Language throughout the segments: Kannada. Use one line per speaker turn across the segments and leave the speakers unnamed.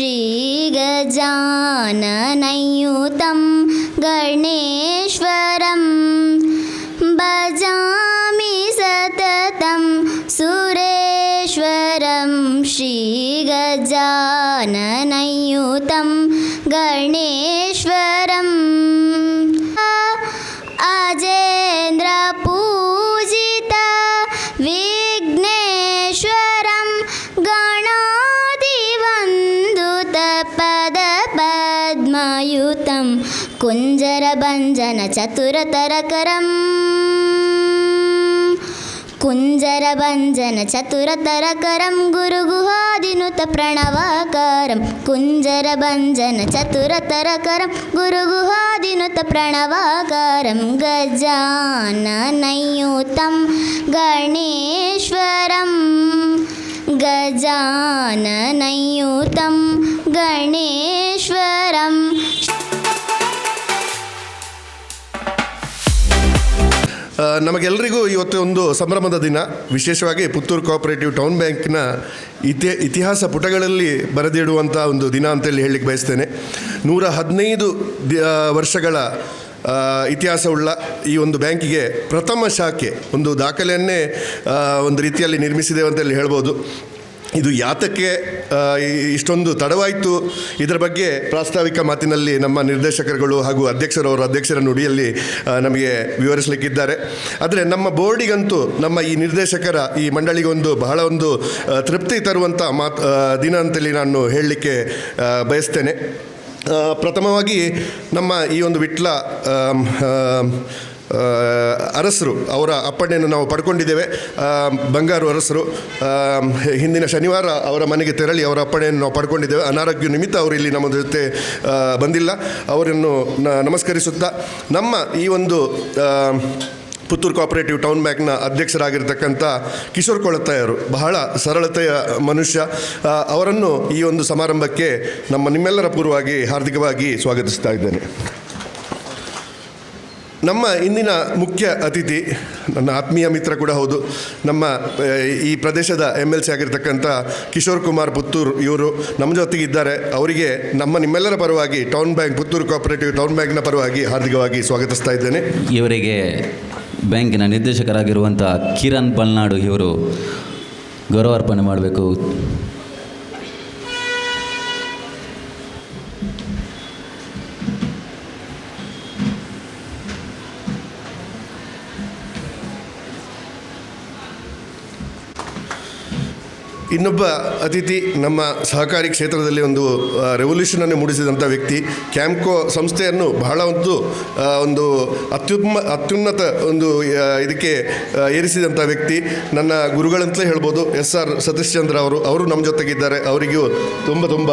श्रीगजाननयुतं गणेश्वरं भजामि सततं सुरेश्वरं श्रीगजाननयुतं गणेश्वरम् अजेन्द्रपूजिता विघ्नेश्वरं गणाधिवन्दुतपदपद्मयुतं कुञ्जरभञ्जनचतुरतरकरं गुरुगुहादिनुतप्रणवाकारं कुञ्जरभञ्जनचतुरतरकरं गुरुगुहादिनुतप्रणवाकारं गजाननयुतं गणेश्वरं गजाननयुतं गणेश्वरं.
ನಮಗೆಲ್ಲರಿಗೂ ಇವತ್ತು ಒಂದು ಸಂಭ್ರಮದ ದಿನ. ವಿಶೇಷವಾಗಿ ಪುತ್ತೂರು ಕೋಆಪರೇಟಿವ್ ಟೌನ್ ಬ್ಯಾಂಕ್ನ ಇತಿಹಾಸ ಪುಟಗಳಲ್ಲಿ ಬರೆದಿಡುವಂಥ ಒಂದು ದಿನ ಅಂತೇಳಿ ಹೇಳಲಿಕ್ಕೆ ಬಯಸ್ತೇನೆ. 115 ವರ್ಷಗಳ ಇತಿಹಾಸವುಳ್ಳ ಈ ಒಂದು ಬ್ಯಾಂಕಿಗೆ ಪ್ರಥಮ ಶಾಖೆ ಒಂದು ದಾಖಲೆಯನ್ನೇ ಒಂದು ರೀತಿಯಲ್ಲಿ ನಿರ್ಮಿಸಿದ್ದೇವೆ ಅಂತೇಳಿ ಹೇಳ್ಬೋದು. ಇದು ಯಾತಕ್ಕೆ ಇಷ್ಟೊಂದು ತಡವಾಯಿತು ಇದರ ಬಗ್ಗೆ ಪ್ರಾಸ್ತಾವಿಕ ಮಾತಿನಲ್ಲಿ ನಮ್ಮ ನಿರ್ದೇಶಕರುಗಳು ಹಾಗೂ ಅಧ್ಯಕ್ಷರ ನುಡಿಯಲ್ಲಿ ನಮಗೆ ವಿವರಿಸಲಿಕ್ಕಿದ್ದಾರೆ. ಆದರೆ ನಮ್ಮ ಬೋರ್ಡಿಗಂತೂ ನಮ್ಮ ಈ ನಿರ್ದೇಶಕರ ಈ ಮಂಡಳಿಗೊಂದು ಬಹಳ ಒಂದು ತೃಪ್ತಿ ತರುವಂಥ ದಿನ ಅಂತೇಳಿ ನಾನು ಹೇಳಲಿಕ್ಕೆ ಬಯಸ್ತೇನೆ. ಪ್ರಥಮವಾಗಿ ನಮ್ಮ ಈ ಒಂದು ವಿಟ್ಲ ಅರಸರು ಅವರ ಅಪ್ಪಣೆಯನ್ನು ನಾವು ಪಡ್ಕೊಂಡಿದ್ದೇವೆ. ಬಂಗಾರು ಅರಸರು ಹಿಂದಿನ ಶನಿವಾರ ಅವರ ಮನೆಗೆ ತೆರಳಿ ಅವರ ಅಪ್ಪಣೆಯನ್ನು ನಾವು ಪಡ್ಕೊಂಡಿದ್ದೇವೆ. ಅನಾರೋಗ್ಯ ನಿಮಿತ್ತ ಅವರು ಇಲ್ಲಿ ನಮ್ಮ ಜೊತೆ ಬಂದಿಲ್ಲ. ಅವರನ್ನು ನಮಸ್ಕರಿಸುತ್ತಾ ನಮ್ಮ ಈ ಒಂದು ಪುತ್ತೂರು ಕೋಆಪರೇಟಿವ್ ಟೌನ್ ಬ್ಯಾಂಕ್ನ ಅಧ್ಯಕ್ಷರಾಗಿರ್ತಕ್ಕಂಥ ಕಿಶೋರ್ ಕೊಳತ್ತಾಯರು ಬಹಳ ಸರಳತೆಯ ಮನುಷ್ಯ. ಅವರನ್ನು ಈ ಒಂದು ಸಮಾರಂಭಕ್ಕೆ ನಿಮ್ಮೆಲ್ಲರ ಪೂರ್ವವಾಗಿ ಹಾರ್ದಿಕವಾಗಿ ಸ್ವಾಗತಿಸ್ತಾ ಇದ್ದೇನೆ. ನಮ್ಮ ಇಂದಿನ ಮುಖ್ಯ ಅತಿಥಿ ನನ್ನ ಆತ್ಮೀಯ ಮಿತ್ರ ಕೂಡ ಹೌದು, ನಮ್ಮ ಈ ಪ್ರದೇಶದ MLC ಆಗಿರ್ತಕ್ಕಂಥ ಕಿಶೋರ್ ಕುಮಾರ್ ಪುತ್ತೂರು. ಇವರು ನಮ್ಮ ಜೊತೆಗಿದ್ದಾರೆ. ಅವರಿಗೆ ನಿಮ್ಮೆಲ್ಲರ ಪರವಾಗಿ ಪುತ್ತೂರು ಕೋಆಪರೇಟಿವ್ ಟೌನ್ ಬ್ಯಾಂಕ್ನ ಪರವಾಗಿ ಹಾರ್ದಿಕವಾಗಿ ಸ್ವಾಗತಿಸ್ತಾ ಇದ್ದೇನೆ.
ಇವರಿಗೆ ಬ್ಯಾಂಕಿನ ನಿರ್ದೇಶಕರಾಗಿರುವಂಥ ಕಿರಣ್ ಬಲ್ನಾಡು ಇವರು ಗೌರವಾರ್ಪಣೆ ಮಾಡಬೇಕು.
ಇನ್ನೊಬ್ಬ ಅತಿಥಿ ನಮ್ಮ ಸಹಕಾರಿ ಕ್ಷೇತ್ರದಲ್ಲಿ ಒಂದು ರೆವಲ್ಯೂಷನನ್ನು ಮೂಡಿಸಿದಂಥ ವ್ಯಕ್ತಿ, ಕ್ಯಾಂಪ್ಕೋ ಸಂಸ್ಥೆಯನ್ನು ಬಹಳ ಒಂದು ಅತ್ಯುನ್ನತ ಒಂದು ಇದಕ್ಕೆ ಏರಿಸಿದಂಥ ವ್ಯಕ್ತಿ, ನನ್ನ ಗುರುಗಳಂತಲೇ ಹೇಳ್ಬೋದು, SR ಸತೀಶ್ ಚಂದ್ರ ಅವರು ನಮ್ಮ ಜೊತೆಗಿದ್ದಾರೆ. ಅವರಿಗೂ ತುಂಬ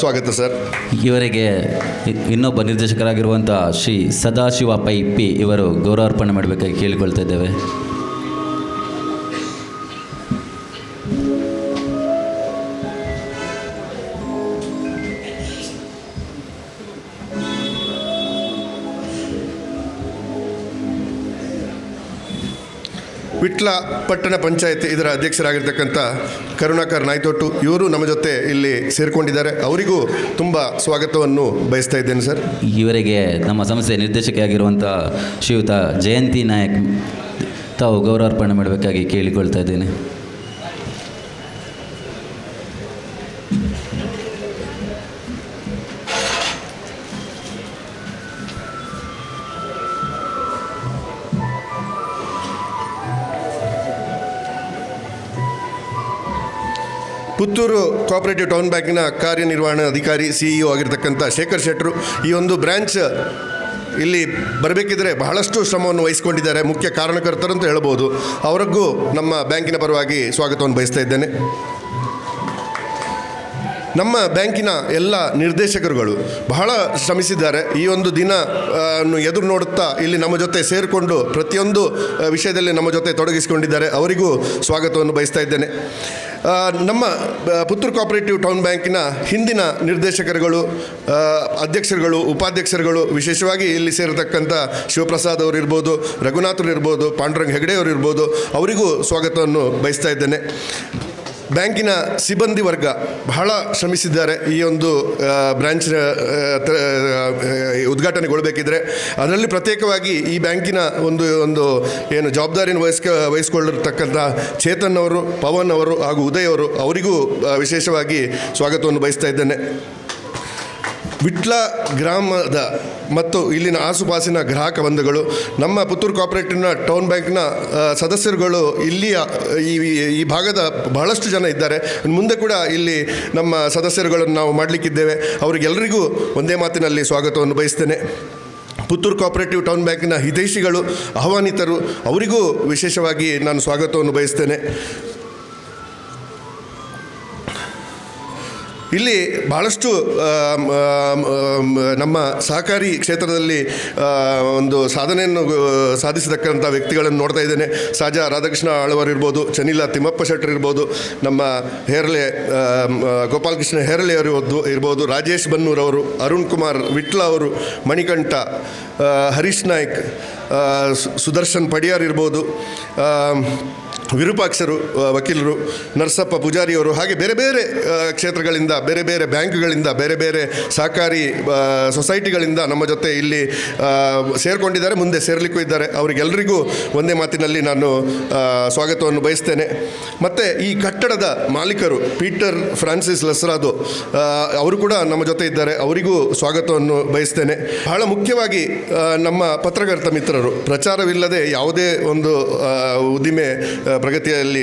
ಸ್ವಾಗತ ಸರ್.
ಇವರಿಗೆ ಇನ್ನೊಬ್ಬ ನಿರ್ದೇಶಕರಾಗಿರುವಂಥ ಶ್ರೀ ಸದಾಶಿವ ಪೈ ಪಿ ಇವರು ಗೌರವಾರ್ಪಣೆ ಮಾಡಬೇಕಾಗಿ ಕೇಳಿಕೊಳ್ತಾ ಇದ್ದೇವೆ.
ವಿಟ್ಲ ಪಟ್ಟಣ ಪಂಚಾಯತ್ ಇದರ ಅಧ್ಯಕ್ಷರಾಗಿರ್ತಕ್ಕಂಥ ಕರುಣಾಕರ್ ನಾಯ್ತೋಟು ಇವರು ನಮ್ಮ ಜೊತೆ ಇಲ್ಲಿ ಸೇರಿಕೊಂಡಿದ್ದಾರೆ. ಅವರಿಗೂ ತುಂಬ ಸ್ವಾಗತವನ್ನು ಬಯಸ್ತಾ ಇದ್ದೇನೆ ಸರ್.
ಇವರಿಗೆ ನಮ್ಮ ಸಂಸ್ಥೆ ನಿರ್ದೇಶಕಿಯಾಗಿರುವಂಥ ಶ್ರೀಯುತ ಜಯಂತಿ ನಾಯಕ್ ತಾವು ಗೌರವಾರ್ಪಣೆ ಮಾಡಬೇಕಾಗಿ ಕೇಳಿಕೊಳ್ತಾ ಇದ್ದೇನೆ.
ಪುತ್ತೂರು ಕೋಆಪರೇಟಿವ್ ಟೌನ್ ಬ್ಯಾಂಕಿನ ಕಾರ್ಯನಿರ್ವಹಣಾಧಿಕಾರಿ CEO ಆಗಿರ್ತಕ್ಕಂಥ ಶೇಖರ್ ಶೆಟ್ಟರು ಈ ಒಂದು ಬ್ರ್ಯಾಂಚ್ ಇಲ್ಲಿ ಬರಬೇಕಿದ್ರೆ ಬಹಳಷ್ಟು ಶ್ರಮವನ್ನು ವಹಿಸಿಕೊಂಡಿದ್ದಾರೆ. ಮುಖ್ಯ ಕಾರಣಕರ್ತರು ಅಂತ ಹೇಳ್ಬೋದು. ಅವರಿಗೂ ನಮ್ಮ ಬ್ಯಾಂಕಿನ ಪರವಾಗಿ ಸ್ವಾಗತವನ್ನು ಬಯಸ್ತಾ ಇದ್ದೇನೆ. ನಮ್ಮ ಬ್ಯಾಂಕಿನ ಎಲ್ಲ ನಿರ್ದೇಶಕರುಗಳು ಬಹಳ ಶ್ರಮಿಸಿದ್ದಾರೆ. ಈ ಒಂದು ದಿನ ಎದುರು ನೋಡುತ್ತಾ ಇಲ್ಲಿ ನಮ್ಮ ಜೊತೆ ಸೇರಿಕೊಂಡು ಪ್ರತಿಯೊಂದು ವಿಷಯದಲ್ಲಿ ನಮ್ಮ ಜೊತೆ ತೊಡಗಿಸಿಕೊಂಡಿದ್ದಾರೆ. ಅವರಿಗೂ ಸ್ವಾಗತವನ್ನು ಬಯಸ್ತಾ ಇದ್ದೇನೆ. ನಮ್ಮ ಪುತ್ತೂರು ಕೋಆಪರೇಟಿವ್ ಟೌನ್ ಬ್ಯಾಂಕಿನ ಹಿಂದಿನ ನಿರ್ದೇಶಕರುಗಳು, ಅಧ್ಯಕ್ಷರುಗಳು, ಉಪಾಧ್ಯಕ್ಷರುಗಳು, ವಿಶೇಷವಾಗಿ ಇಲ್ಲಿ ಸೇರತಕ್ಕಂಥ ಶಿವಪ್ರಸಾದ್ ಅವರು ಇರ್ಬೋದು, ರಘುನಾಥರು ಇರ್ಬೋದು, ಪಾಂಡುರಂಗ್ ಹೆಗಡೆ ಅವರು ಇರ್ಬೋದು, ಅವರಿಗೂ ಸ್ವಾಗತವನ್ನು ಬಯಸ್ತಾ ಇದ್ದೇನೆ. ಬ್ಯಾಂಕಿನ ಸಿಬ್ಬಂದಿ ವರ್ಗ ಬಹಳ ಶ್ರಮಿಸಿದ್ದಾರೆ ಈ ಒಂದು ಬ್ರಾಂಚಿನ ಉದ್ಘಾಟನೆಗೊಳ್ಳಬೇಕಿದ್ರೆ. ಅದರಲ್ಲಿ ಪ್ರತ್ಯೇಕವಾಗಿ ಈ ಬ್ಯಾಂಕಿನ ಒಂದು ಏನು ಜವಾಬ್ದಾರಿಯನ್ನು ವಹಿಸಿಕೊಳ್ಳಿರ್ತಕ್ಕಂಥ ಚೇತನ್ ಅವರು, ಪವನ್ ಅವರು ಹಾಗೂ ಉದಯ್ ಅವರು, ಅವರಿಗೂ ವಿಶೇಷವಾಗಿ ಸ್ವಾಗತವನ್ನು ಬಯಸ್ತಾ ಇದ್ದೇನೆ. ವಿಟ್ಲ ಗ್ರಾಮದ ಮತ್ತು ಇಲ್ಲಿನ ಆಸುಪಾಸಿನ ಗ್ರಾಹಕ ಬಂಧುಗಳು, ನಮ್ಮ ಪುತ್ತೂರು ಕೋಆಪರೇಟಿವ್ನ ಟೌನ್ ಬ್ಯಾಂಕ್ನ ಸದಸ್ಯರುಗಳು ಇಲ್ಲಿಯ ಈ ಭಾಗದ ಬಹಳಷ್ಟು ಜನ ಇದ್ದಾರೆ. ಮುಂದೆ ಕೂಡ ಇಲ್ಲಿ ನಮ್ಮ ಸದಸ್ಯರುಗಳನ್ನು ನಾವು ಮಾಡಲಿಕ್ಕಿದ್ದೇವೆ. ಅವರಿಗೆಲ್ಲರಿಗೂ ಒಂದೇ ಮಾತಿನಲ್ಲಿ ಸ್ವಾಗತವನ್ನು ಬಯಸ್ತೇನೆ. ಪುತ್ತೂರು ಕೋಆಪರೇಟಿವ್ ಟೌನ್ ಬ್ಯಾಂಕಿನ ಹಿತೈಷಿಗಳು, ಆಹ್ವಾನಿತರು, ಅವರಿಗೂ ವಿಶೇಷವಾಗಿ ನಾನು ಸ್ವಾಗತವನ್ನು ಬಯಸ್ತೇನೆ. ಇಲ್ಲಿ ಭಾಳಷ್ಟು ನಮ್ಮ ಸಹಕಾರಿ ಕ್ಷೇತ್ರದಲ್ಲಿ ಒಂದು ಸಾಧನೆಯನ್ನು ಸಾಧಿಸತಕ್ಕಂಥ ವ್ಯಕ್ತಿಗಳನ್ನು ನೋಡ್ತಾ ಇದ್ದೇನೆ. ಸಾಜಾ ರಾಧಾಕೃಷ್ಣ ಆಳ್ವಾರ್ ಇರ್ಬೋದು, ಚನಿಲ ತಿಮ್ಮಪ್ಪ ಶೆಟ್ಟರ್ ಇರ್ಬೋದು, ನಮ್ಮ ಹೇರಳೆ ಗೋಪಾಲಕೃಷ್ಣ ಹೇರಳೆ ಅವರು ಇರ್ಬೋದು, ರಾಜೇಶ್ ಬನ್ನೂರ್ ಅವರು, ಅರುಣ್ ಕುಮಾರ್ ವಿಟ್ಲ ಅವರು, ಮಣಿಕಂಠ, ಹರೀಶ್ ನಾಯ್ಕ್, ಸುದರ್ಶನ್ ಪಡಿಯಾರ್ ಇರ್ಬೋದು, ವಿರೂಪಾಕ್ಷರು ವಕೀಲರು, ನರಸಪ್ಪ ಪೂಜಾರಿಯವರು, ಹಾಗೆ ಬೇರೆ ಬೇರೆ ಕ್ಷೇತ್ರಗಳಿಂದ, ಬೇರೆ ಬೇರೆ ಬ್ಯಾಂಕ್ಗಳಿಂದ, ಬೇರೆ ಬೇರೆ ಸಹಕಾರಿ ಸೊಸೈಟಿಗಳಿಂದ ನಮ್ಮ ಜೊತೆ ಇಲ್ಲಿ ಸೇರಿಕೊಂಡಿದ್ದಾರೆ, ಮುಂದೆ ಸೇರಲಿಕ್ಕೂ ಇದ್ದಾರೆ. ಅವರಿಗೆಲ್ಲರಿಗೂ ಒಂದೇ ಮಾತಿನಲ್ಲಿ ನಾನು ಸ್ವಾಗತವನ್ನು ಬಯಸ್ತೇನೆ. ಮತ್ತು ಈ ಕಟ್ಟಡದ ಮಾಲೀಕರು ಪೀಟರ್ ಫ್ರಾನ್ಸಿಸ್ ಲಸ್ರಾದೋ ಅವರು ಕೂಡ ನಮ್ಮ ಜೊತೆ ಇದ್ದಾರೆ, ಅವರಿಗೂ ಸ್ವಾಗತವನ್ನು ಬಯಸ್ತೇನೆ. ಬಹಳ ಮುಖ್ಯವಾಗಿ ನಮ್ಮ ಪತ್ರಕರ್ತ ಮಿತ್ರರು, ಪ್ರಚಾರವಿಲ್ಲದೆ ಯಾವುದೇ ಒಂದು ಉದ್ದಿಮೆ ಪ್ರಗತಿಯಲ್ಲಿ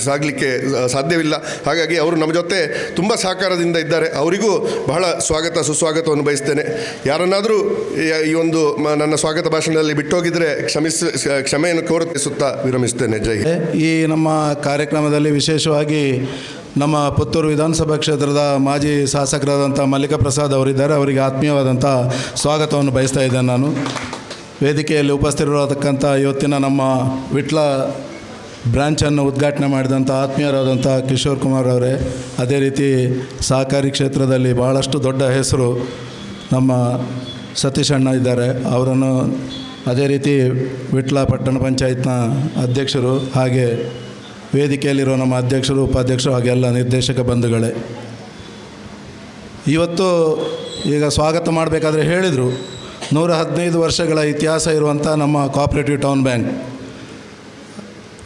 ಸಾಗಲಿಕ್ಕೆ ಸಾಧ್ಯವಿಲ್ಲ. ಹಾಗಾಗಿ ಅವರು ನಮ್ಮ ಜೊತೆ ತುಂಬ ಸಹಕಾರದಿಂದ ಇದ್ದಾರೆ. ಅವರಿಗೂ ಬಹಳ ಸುಸ್ವಾಗತವನ್ನು ಬಯಸ್ತೇನೆ. ಯಾರನ್ನಾದರೂ ಈ ಒಂದು ನನ್ನ ಸ್ವಾಗತ ಭಾಷಣದಲ್ಲಿ ಬಿಟ್ಟೋಗಿದ್ರೆ ಕ್ಷಮೆಯನ್ನು ಕೋರುತ್ತಾ ವಿರಮಿಸ್ತೇನೆ. ಜೈ ಹಿಂದ್.
ಈ ನಮ್ಮ ಕಾರ್ಯಕ್ರಮದಲ್ಲಿ ವಿಶೇಷವಾಗಿ ನಮ್ಮ ಪುತ್ತೂರು ವಿಧಾನಸಭಾ ಕ್ಷೇತ್ರದ ಮಾಜಿ ಶಾಸಕರಾದಂಥ ಮಲ್ಲಿಕಾ ಪ್ರಸಾದ್ ಅವರಿದ್ದಾರೆ. ಅವರಿಗೆ ಆತ್ಮೀಯವಾದಂಥ ಸ್ವಾಗತವನ್ನು ಬಯಸ್ತಾ ಇದ್ದೇನೆ. ನಾನು ವೇದಿಕೆಯಲ್ಲಿ ಉಪಸ್ಥಿತರಿರತಕ್ಕಂಥ ಇವತ್ತಿನ ನಮ್ಮ ವಿಟ್ಲ ಬ್ರಾಂಚನ್ನು ಉದ್ಘಾಟನೆ ಮಾಡಿದಂಥ ಆತ್ಮೀಯರಾದಂಥ ಕಿಶೋರ್ ಕುಮಾರ್ ಅವರೇ, ಅದೇ ರೀತಿ ಸಹಕಾರಿ ಕ್ಷೇತ್ರದಲ್ಲಿ ಭಾಳಷ್ಟು ದೊಡ್ಡ ಹೆಸರು ನಮ್ಮ ಸತೀಶ್ ಅಣ್ಣ ಇದ್ದಾರೆ, ಅವರನ್ನು, ಅದೇ ರೀತಿ ವಿಟ್ಲ ಪಟ್ಟಣ ಪಂಚಾಯತ್ನ ಅಧ್ಯಕ್ಷರು, ಹಾಗೆ ವೇದಿಕೆಯಲ್ಲಿರೋ ನಮ್ಮ ಅಧ್ಯಕ್ಷರು, ಉಪಾಧ್ಯಕ್ಷರು, ಹಾಗೆಲ್ಲ ನಿರ್ದೇಶಕ ಬಂಧುಗಳೇ, ಇವತ್ತು ಈಗ ಸ್ವಾಗತ ಮಾಡಬೇಕಾದ್ರೆ ಹೇಳಿದರು 115 ವರ್ಷಗಳ ಇತಿಹಾಸ ಇರುವಂಥ ನಮ್ಮ ಕೋಆಪರೇಟಿವ್ ಟೌನ್ ಬ್ಯಾಂಕ್.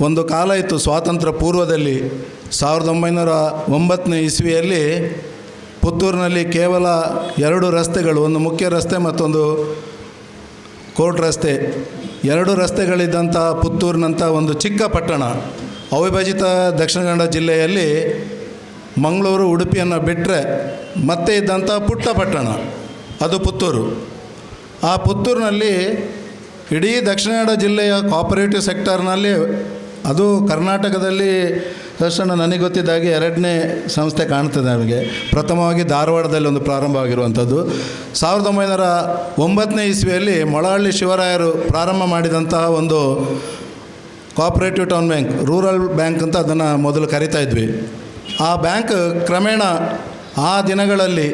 ಒಂದು ಕಾಲ ಇತ್ತು ಸ್ವಾತಂತ್ರ್ಯ ಪೂರ್ವದಲ್ಲಿ 1909ನೇ ಇಸ್ವಿಯಲ್ಲಿ ಪುತ್ತೂರಿನಲ್ಲಿ ಕೇವಲ 2 ರಸ್ತೆಗಳು, ಒಂದು ಮುಖ್ಯ ರಸ್ತೆ ಮತ್ತೊಂದು ಕೋರ್ಟ್ ರಸ್ತೆ, 2 ರಸ್ತೆಗಳಿದ್ದಂಥ ಪುತ್ತೂರಿನಂಥ ಒಂದು ಚಿಕ್ಕ ಪಟ್ಟಣ, ಅವಿಭಜಿತ ದಕ್ಷಿಣ ಕನ್ನಡ ಜಿಲ್ಲೆಯಲ್ಲಿ ಮಂಗಳೂರು, ಉಡುಪಿಯನ್ನು ಬಿಟ್ಟರೆ ಮತ್ತೆ ಇದ್ದಂಥ ಪುಟ್ಟ ಪಟ್ಟಣ ಅದು ಪುತ್ತೂರು. ಆ ಪುತ್ತೂರಿನಲ್ಲಿ ಇಡೀ ದಕ್ಷಿಣ ಕನ್ನಡ ಜಿಲ್ಲೆಯ ಕೋಆಪರೇಟಿವ್ ಸೆಕ್ಟರ್ನಲ್ಲಿ, ಅದು ಕರ್ನಾಟಕದಲ್ಲಿ ತಕ್ಷಣ ನನಗೆ ಗೊತ್ತಿದ್ದಾಗೆ 2ನೇ ಸಂಸ್ಥೆ ಕಾಣ್ತದೆ ನಮಗೆ. ಪ್ರಥಮವಾಗಿ ಧಾರವಾಡದಲ್ಲಿ ಒಂದು ಪ್ರಾರಂಭವಾಗಿರುವಂಥದ್ದು. 1909ನೇ ಇಸ್ವಿಯಲ್ಲಿ ಮೊಳಹಳ್ಳಿ ಶಿವರಾಯರು ಪ್ರಾರಂಭ ಮಾಡಿದಂತಹ ಒಂದು cooperative town bank, rural bank ಅಂತ ಅದನ್ನು ಮೊದಲು ಕರಿತಾ ಇದ್ವಿ. ಆ ಬ್ಯಾಂಕ್ ಕ್ರಮೇಣ ಆ ದಿನಗಳಲ್ಲಿ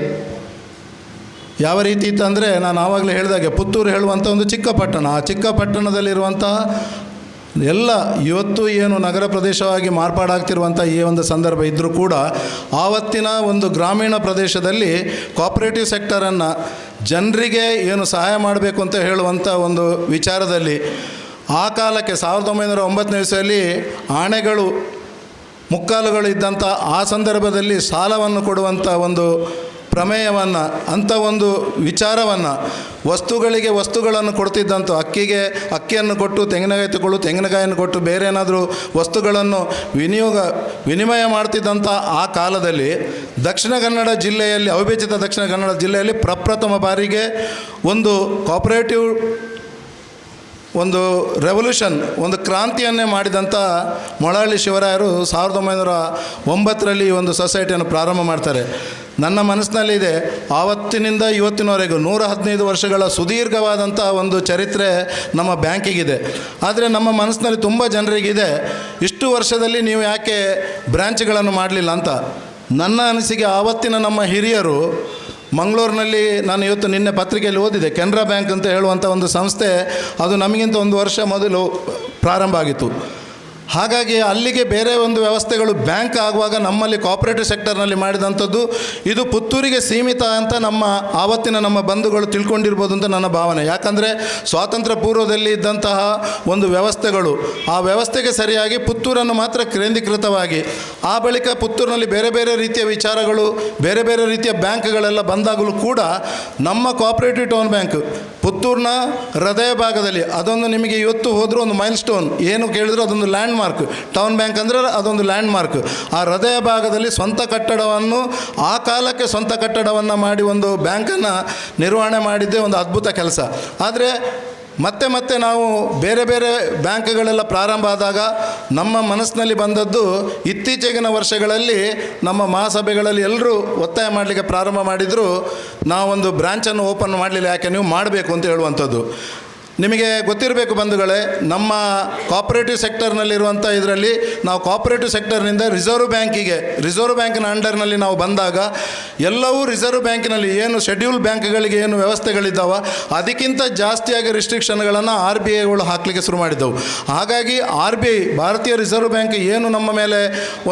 ಯಾವ ರೀತಿ ಇತ್ತು ಅಂದರೆ, ನಾನು ಆವಾಗಲೇ ಹೇಳಿದಾಗೆ ಪುತ್ತೂರು ಹೇಳುವಂಥ ಒಂದು ಚಿಕ್ಕ ಪಟ್ಟಣ, ಆ ಚಿಕ್ಕ ಪಟ್ಟಣದಲ್ಲಿರುವಂಥ ಎಲ್ಲ ಇವತ್ತು ಏನು ನಗರ ಪ್ರದೇಶವಾಗಿ ಮಾರ್ಪಾಡಾಗ್ತಿರುವಂಥ ಈ ಒಂದು ಸಂದರ್ಭ ಇದ್ದರೂ ಕೂಡ ಆವತ್ತಿನ ಒಂದು ಗ್ರಾಮೀಣ ಪ್ರದೇಶದಲ್ಲಿ ಕೋಆಪರೇಟಿವ್ ಸೆಕ್ಟರನ್ನು ಜನರಿಗೆ ಏನು ಸಹಾಯ ಮಾಡಬೇಕು ಅಂತ ಹೇಳುವಂಥ ಒಂದು ವಿಚಾರದಲ್ಲಿ ಆ ಕಾಲಕ್ಕೆ 1909ನೇ ಇಸ್ವಿಯಲ್ಲಿ ಆಣೆಗಳು, ಮುಕ್ಕಾಲುಗಳು ಇದ್ದಂಥ ಆ ಸಂದರ್ಭದಲ್ಲಿ ಸಾಲವನ್ನು ಕೊಡುವಂಥ ಒಂದು ಪ್ರಮೇಯವನ್ನು, ಅಂಥ ಒಂದು ವಿಚಾರವನ್ನು, ವಸ್ತುಗಳಿಗೆ ವಸ್ತುಗಳನ್ನು ಕೊಡ್ತಿದ್ದಂಥ, ಅಕ್ಕಿಯನ್ನು ಕೊಟ್ಟು ತೆಂಗಿನಕಾಯಿ ತಗೊಳ್ಳು, ತೆಂಗಿನಕಾಯಿಯನ್ನು ಕೊಟ್ಟು ಬೇರೆ ಏನಾದರೂ ವಸ್ತುಗಳನ್ನು ವಿನಿಮಯ ಮಾಡ್ತಿದ್ದಂಥ ಆ ಕಾಲದಲ್ಲಿ ದಕ್ಷಿಣ ಕನ್ನಡ ಜಿಲ್ಲೆಯಲ್ಲಿ, ಅವಿಭಜಿತ ದಕ್ಷಿಣ ಕನ್ನಡ ಜಿಲ್ಲೆಯಲ್ಲಿ ಪ್ರಪ್ರಥಮ ಬಾರಿಗೆ ಒಂದು ಕೋಆಪರೇಟಿವ್ ಒಂದು ರೆವಲ್ಯೂಷನ್, ಒಂದು ಕ್ರಾಂತಿಯನ್ನೇ ಮಾಡಿದಂಥ ಮೊಳಹಳ್ಳಿ ಶಿವರಾಯರು 1909ರಲ್ಲಿ ಈ ಒಂದು ಸೊಸೈಟಿಯನ್ನು ಪ್ರಾರಂಭ ಮಾಡ್ತಾರೆ. ನನ್ನ ಮನಸ್ಸಿನಲ್ಲಿದೆ, ಆವತ್ತಿನಿಂದ ಇವತ್ತಿನವರೆಗೂ 115 ವರ್ಷಗಳ ಸುದೀರ್ಘವಾದಂಥ ಒಂದು ಚರಿತ್ರೆ ನಮ್ಮ ಬ್ಯಾಂಕಿಗಿದೆ. ಆದರೆ ನಮ್ಮ ಮನಸ್ಸಿನಲ್ಲಿ ತುಂಬ ಜನರಿಗಿದೆ, ಇಷ್ಟು ವರ್ಷದಲ್ಲಿ ನೀವು ಯಾಕೆ ಬ್ರ್ಯಾಂಚ್ಗಳನ್ನು ಮಾಡಲಿಲ್ಲ ಅಂತ. ನನ್ನ ಅನಿಸಿಕೆ, ಆವತ್ತಿನ ನಮ್ಮ ಹಿರಿಯರು ಮಂಗಳೂರಿನಲ್ಲಿ, ನಾನು ಇವತ್ತು ನಿನ್ನೆ ಪತ್ರಿಕೆಯಲ್ಲಿ ಓದಿದೆ, ಕೆನರಾ ಬ್ಯಾಂಕ್ ಅಂತ ಹೇಳುವಂಥ ಒಂದು ಸಂಸ್ಥೆ, ಅದು ನಮಗಿಂತ 1 ವರ್ಷ ಮೊದಲು ಪ್ರಾರಂಭ ಆಗಿತ್ತು. ಹಾಗಾಗಿ ಅಲ್ಲಿಗೆ ಬೇರೆ ಒಂದು ವ್ಯವಸ್ಥೆಗಳು ಬ್ಯಾಂಕ್ ಆಗುವಾಗ ನಮ್ಮಲ್ಲಿ ಕೋಆಪರೇಟಿವ್ ಸೆಕ್ಟರ್ನಲ್ಲಿ ಮಾಡಿದಂಥದ್ದು ಇದು ಪುತ್ತೂರಿಗೆ ಸೀಮಿತ ಅಂತ ಆವತ್ತಿನ ನಮ್ಮ ಬಂಧುಗಳು ತಿಳ್ಕೊಂಡಿರ್ಬೋದು ಅಂತ ನನ್ನ ಭಾವನೆ. ಯಾಕಂದರೆ ಸ್ವಾತಂತ್ರ್ಯ ಪೂರ್ವದಲ್ಲಿ ಇದ್ದಂತಹ ಒಂದು ವ್ಯವಸ್ಥೆಗಳು ಆ ವ್ಯವಸ್ಥೆಗೆ ಸರಿಯಾಗಿ ಪುತ್ತೂರನ್ನು ಮಾತ್ರ ಕೇಂದ್ರೀಕೃತವಾಗಿ, ಆ ಬಳಿಕ ಪುತ್ತೂರಿನಲ್ಲಿ ಬೇರೆ ಬೇರೆ ರೀತಿಯ ವಿಚಾರಗಳು, ಬೇರೆ ಬೇರೆ ರೀತಿಯ ಬ್ಯಾಂಕ್ಗಳೆಲ್ಲ ಬಂದಾಗಲೂ ಕೂಡ ನಮ್ಮ ಕೋಆಪರೇಟಿವ್ ಟೌನ್ ಬ್ಯಾಂಕ್ ಪುತ್ತೂರಿನ ಹೃದಯ ಭಾಗದಲ್ಲಿ, ಅದೊಂದು ನಿಮಗೆ ಇವತ್ತು ಹೋದರೂ ಒಂದು ಮೈಲ್ ಸ್ಟೋನ್, ಏನು ಕೇಳಿದ್ರು ಅದೊಂದು ಲ್ಯಾಂಡ್ ಮಾರ್ಕ್. ಟೌನ್ ಬ್ಯಾಂಕ್ ಅಂದರೆ ಅದೊಂದು ಲ್ಯಾಂಡ್ ಮಾರ್ಕ್. ಆ ಹೃದಯ ಭಾಗದಲ್ಲಿ ಸ್ವಂತ ಕಟ್ಟಡವನ್ನು, ಆ ಕಾಲಕ್ಕೆ ಸ್ವಂತ ಕಟ್ಟಡವನ್ನು ಮಾಡಿ ಒಂದು ಬ್ಯಾಂಕನ್ನು ನಿರ್ವಹಣೆ ಮಾಡಿದ್ದೇ ಒಂದು ಅದ್ಭುತ ಕೆಲಸ. ಆದರೆ ಮತ್ತೆ ಮತ್ತೆ ನಾವು ಬೇರೆ ಬೇರೆ ಬ್ಯಾಂಕ್ಗಳೆಲ್ಲ ಪ್ರಾರಂಭ ಆದಾಗ ನಮ್ಮ ಮನಸ್ಸಿನಲ್ಲಿ ಬಂದದ್ದು, ಇತ್ತೀಚೆಗಿನ ವರ್ಷಗಳಲ್ಲಿ ನಮ್ಮ ಮಹಾಸಭೆಗಳಲ್ಲಿ ಎಲ್ಲರೂ ಒತ್ತಾಯ ಮಾಡಲಿಕ್ಕೆ ಪ್ರಾರಂಭ ಮಾಡಿದರು, ನಾವೊಂದು ಬ್ರ್ಯಾಂಚನ್ನು ಓಪನ್ ಮಾಡಲಿಲ್ಲ, ಯಾಕೆ ನೀವು ಮಾಡಬೇಕು ಅಂತ ಹೇಳುವಂಥದ್ದು. ನಿಮಗೆ ಗೊತ್ತಿರಬೇಕು ಬಂಧುಗಳೇ, ನಮ್ಮ ಕೋಆಪರೇಟಿವ್ ಸೆಕ್ಟರ್ನಲ್ಲಿರುವಂಥ ಇದರಲ್ಲಿ ನಾವು ಕೋಆಪರೇಟಿವ್ ಸೆಕ್ಟರ್ನಿಂದ ರಿಸರ್ವ್ ಬ್ಯಾಂಕಿನ ಅಂಡರ್ನಲ್ಲಿ ನಾವು ಬಂದಾಗ ಎಲ್ಲವೂ ರಿಸರ್ವ್ ಬ್ಯಾಂಕಿನಲ್ಲಿ ಏನು ಶೆಡ್ಯೂಲ್ ಬ್ಯಾಂಕ್ಗಳಿಗೆ ಏನು ವ್ಯವಸ್ಥೆಗಳಿದ್ದಾವೆ ಅದಕ್ಕಿಂತ ಜಾಸ್ತಿಯಾಗಿ ರಿಸ್ಟ್ರಿಕ್ಷನ್ಗಳನ್ನು RBI ಹಾಕಲಿಕ್ಕೆ ಶುರು ಮಾಡಿದ್ದವು. ಹಾಗಾಗಿ RBI, ಭಾರತೀಯ ರಿಸರ್ವ್ ಬ್ಯಾಂಕ್ ಏನು ನಮ್ಮ ಮೇಲೆ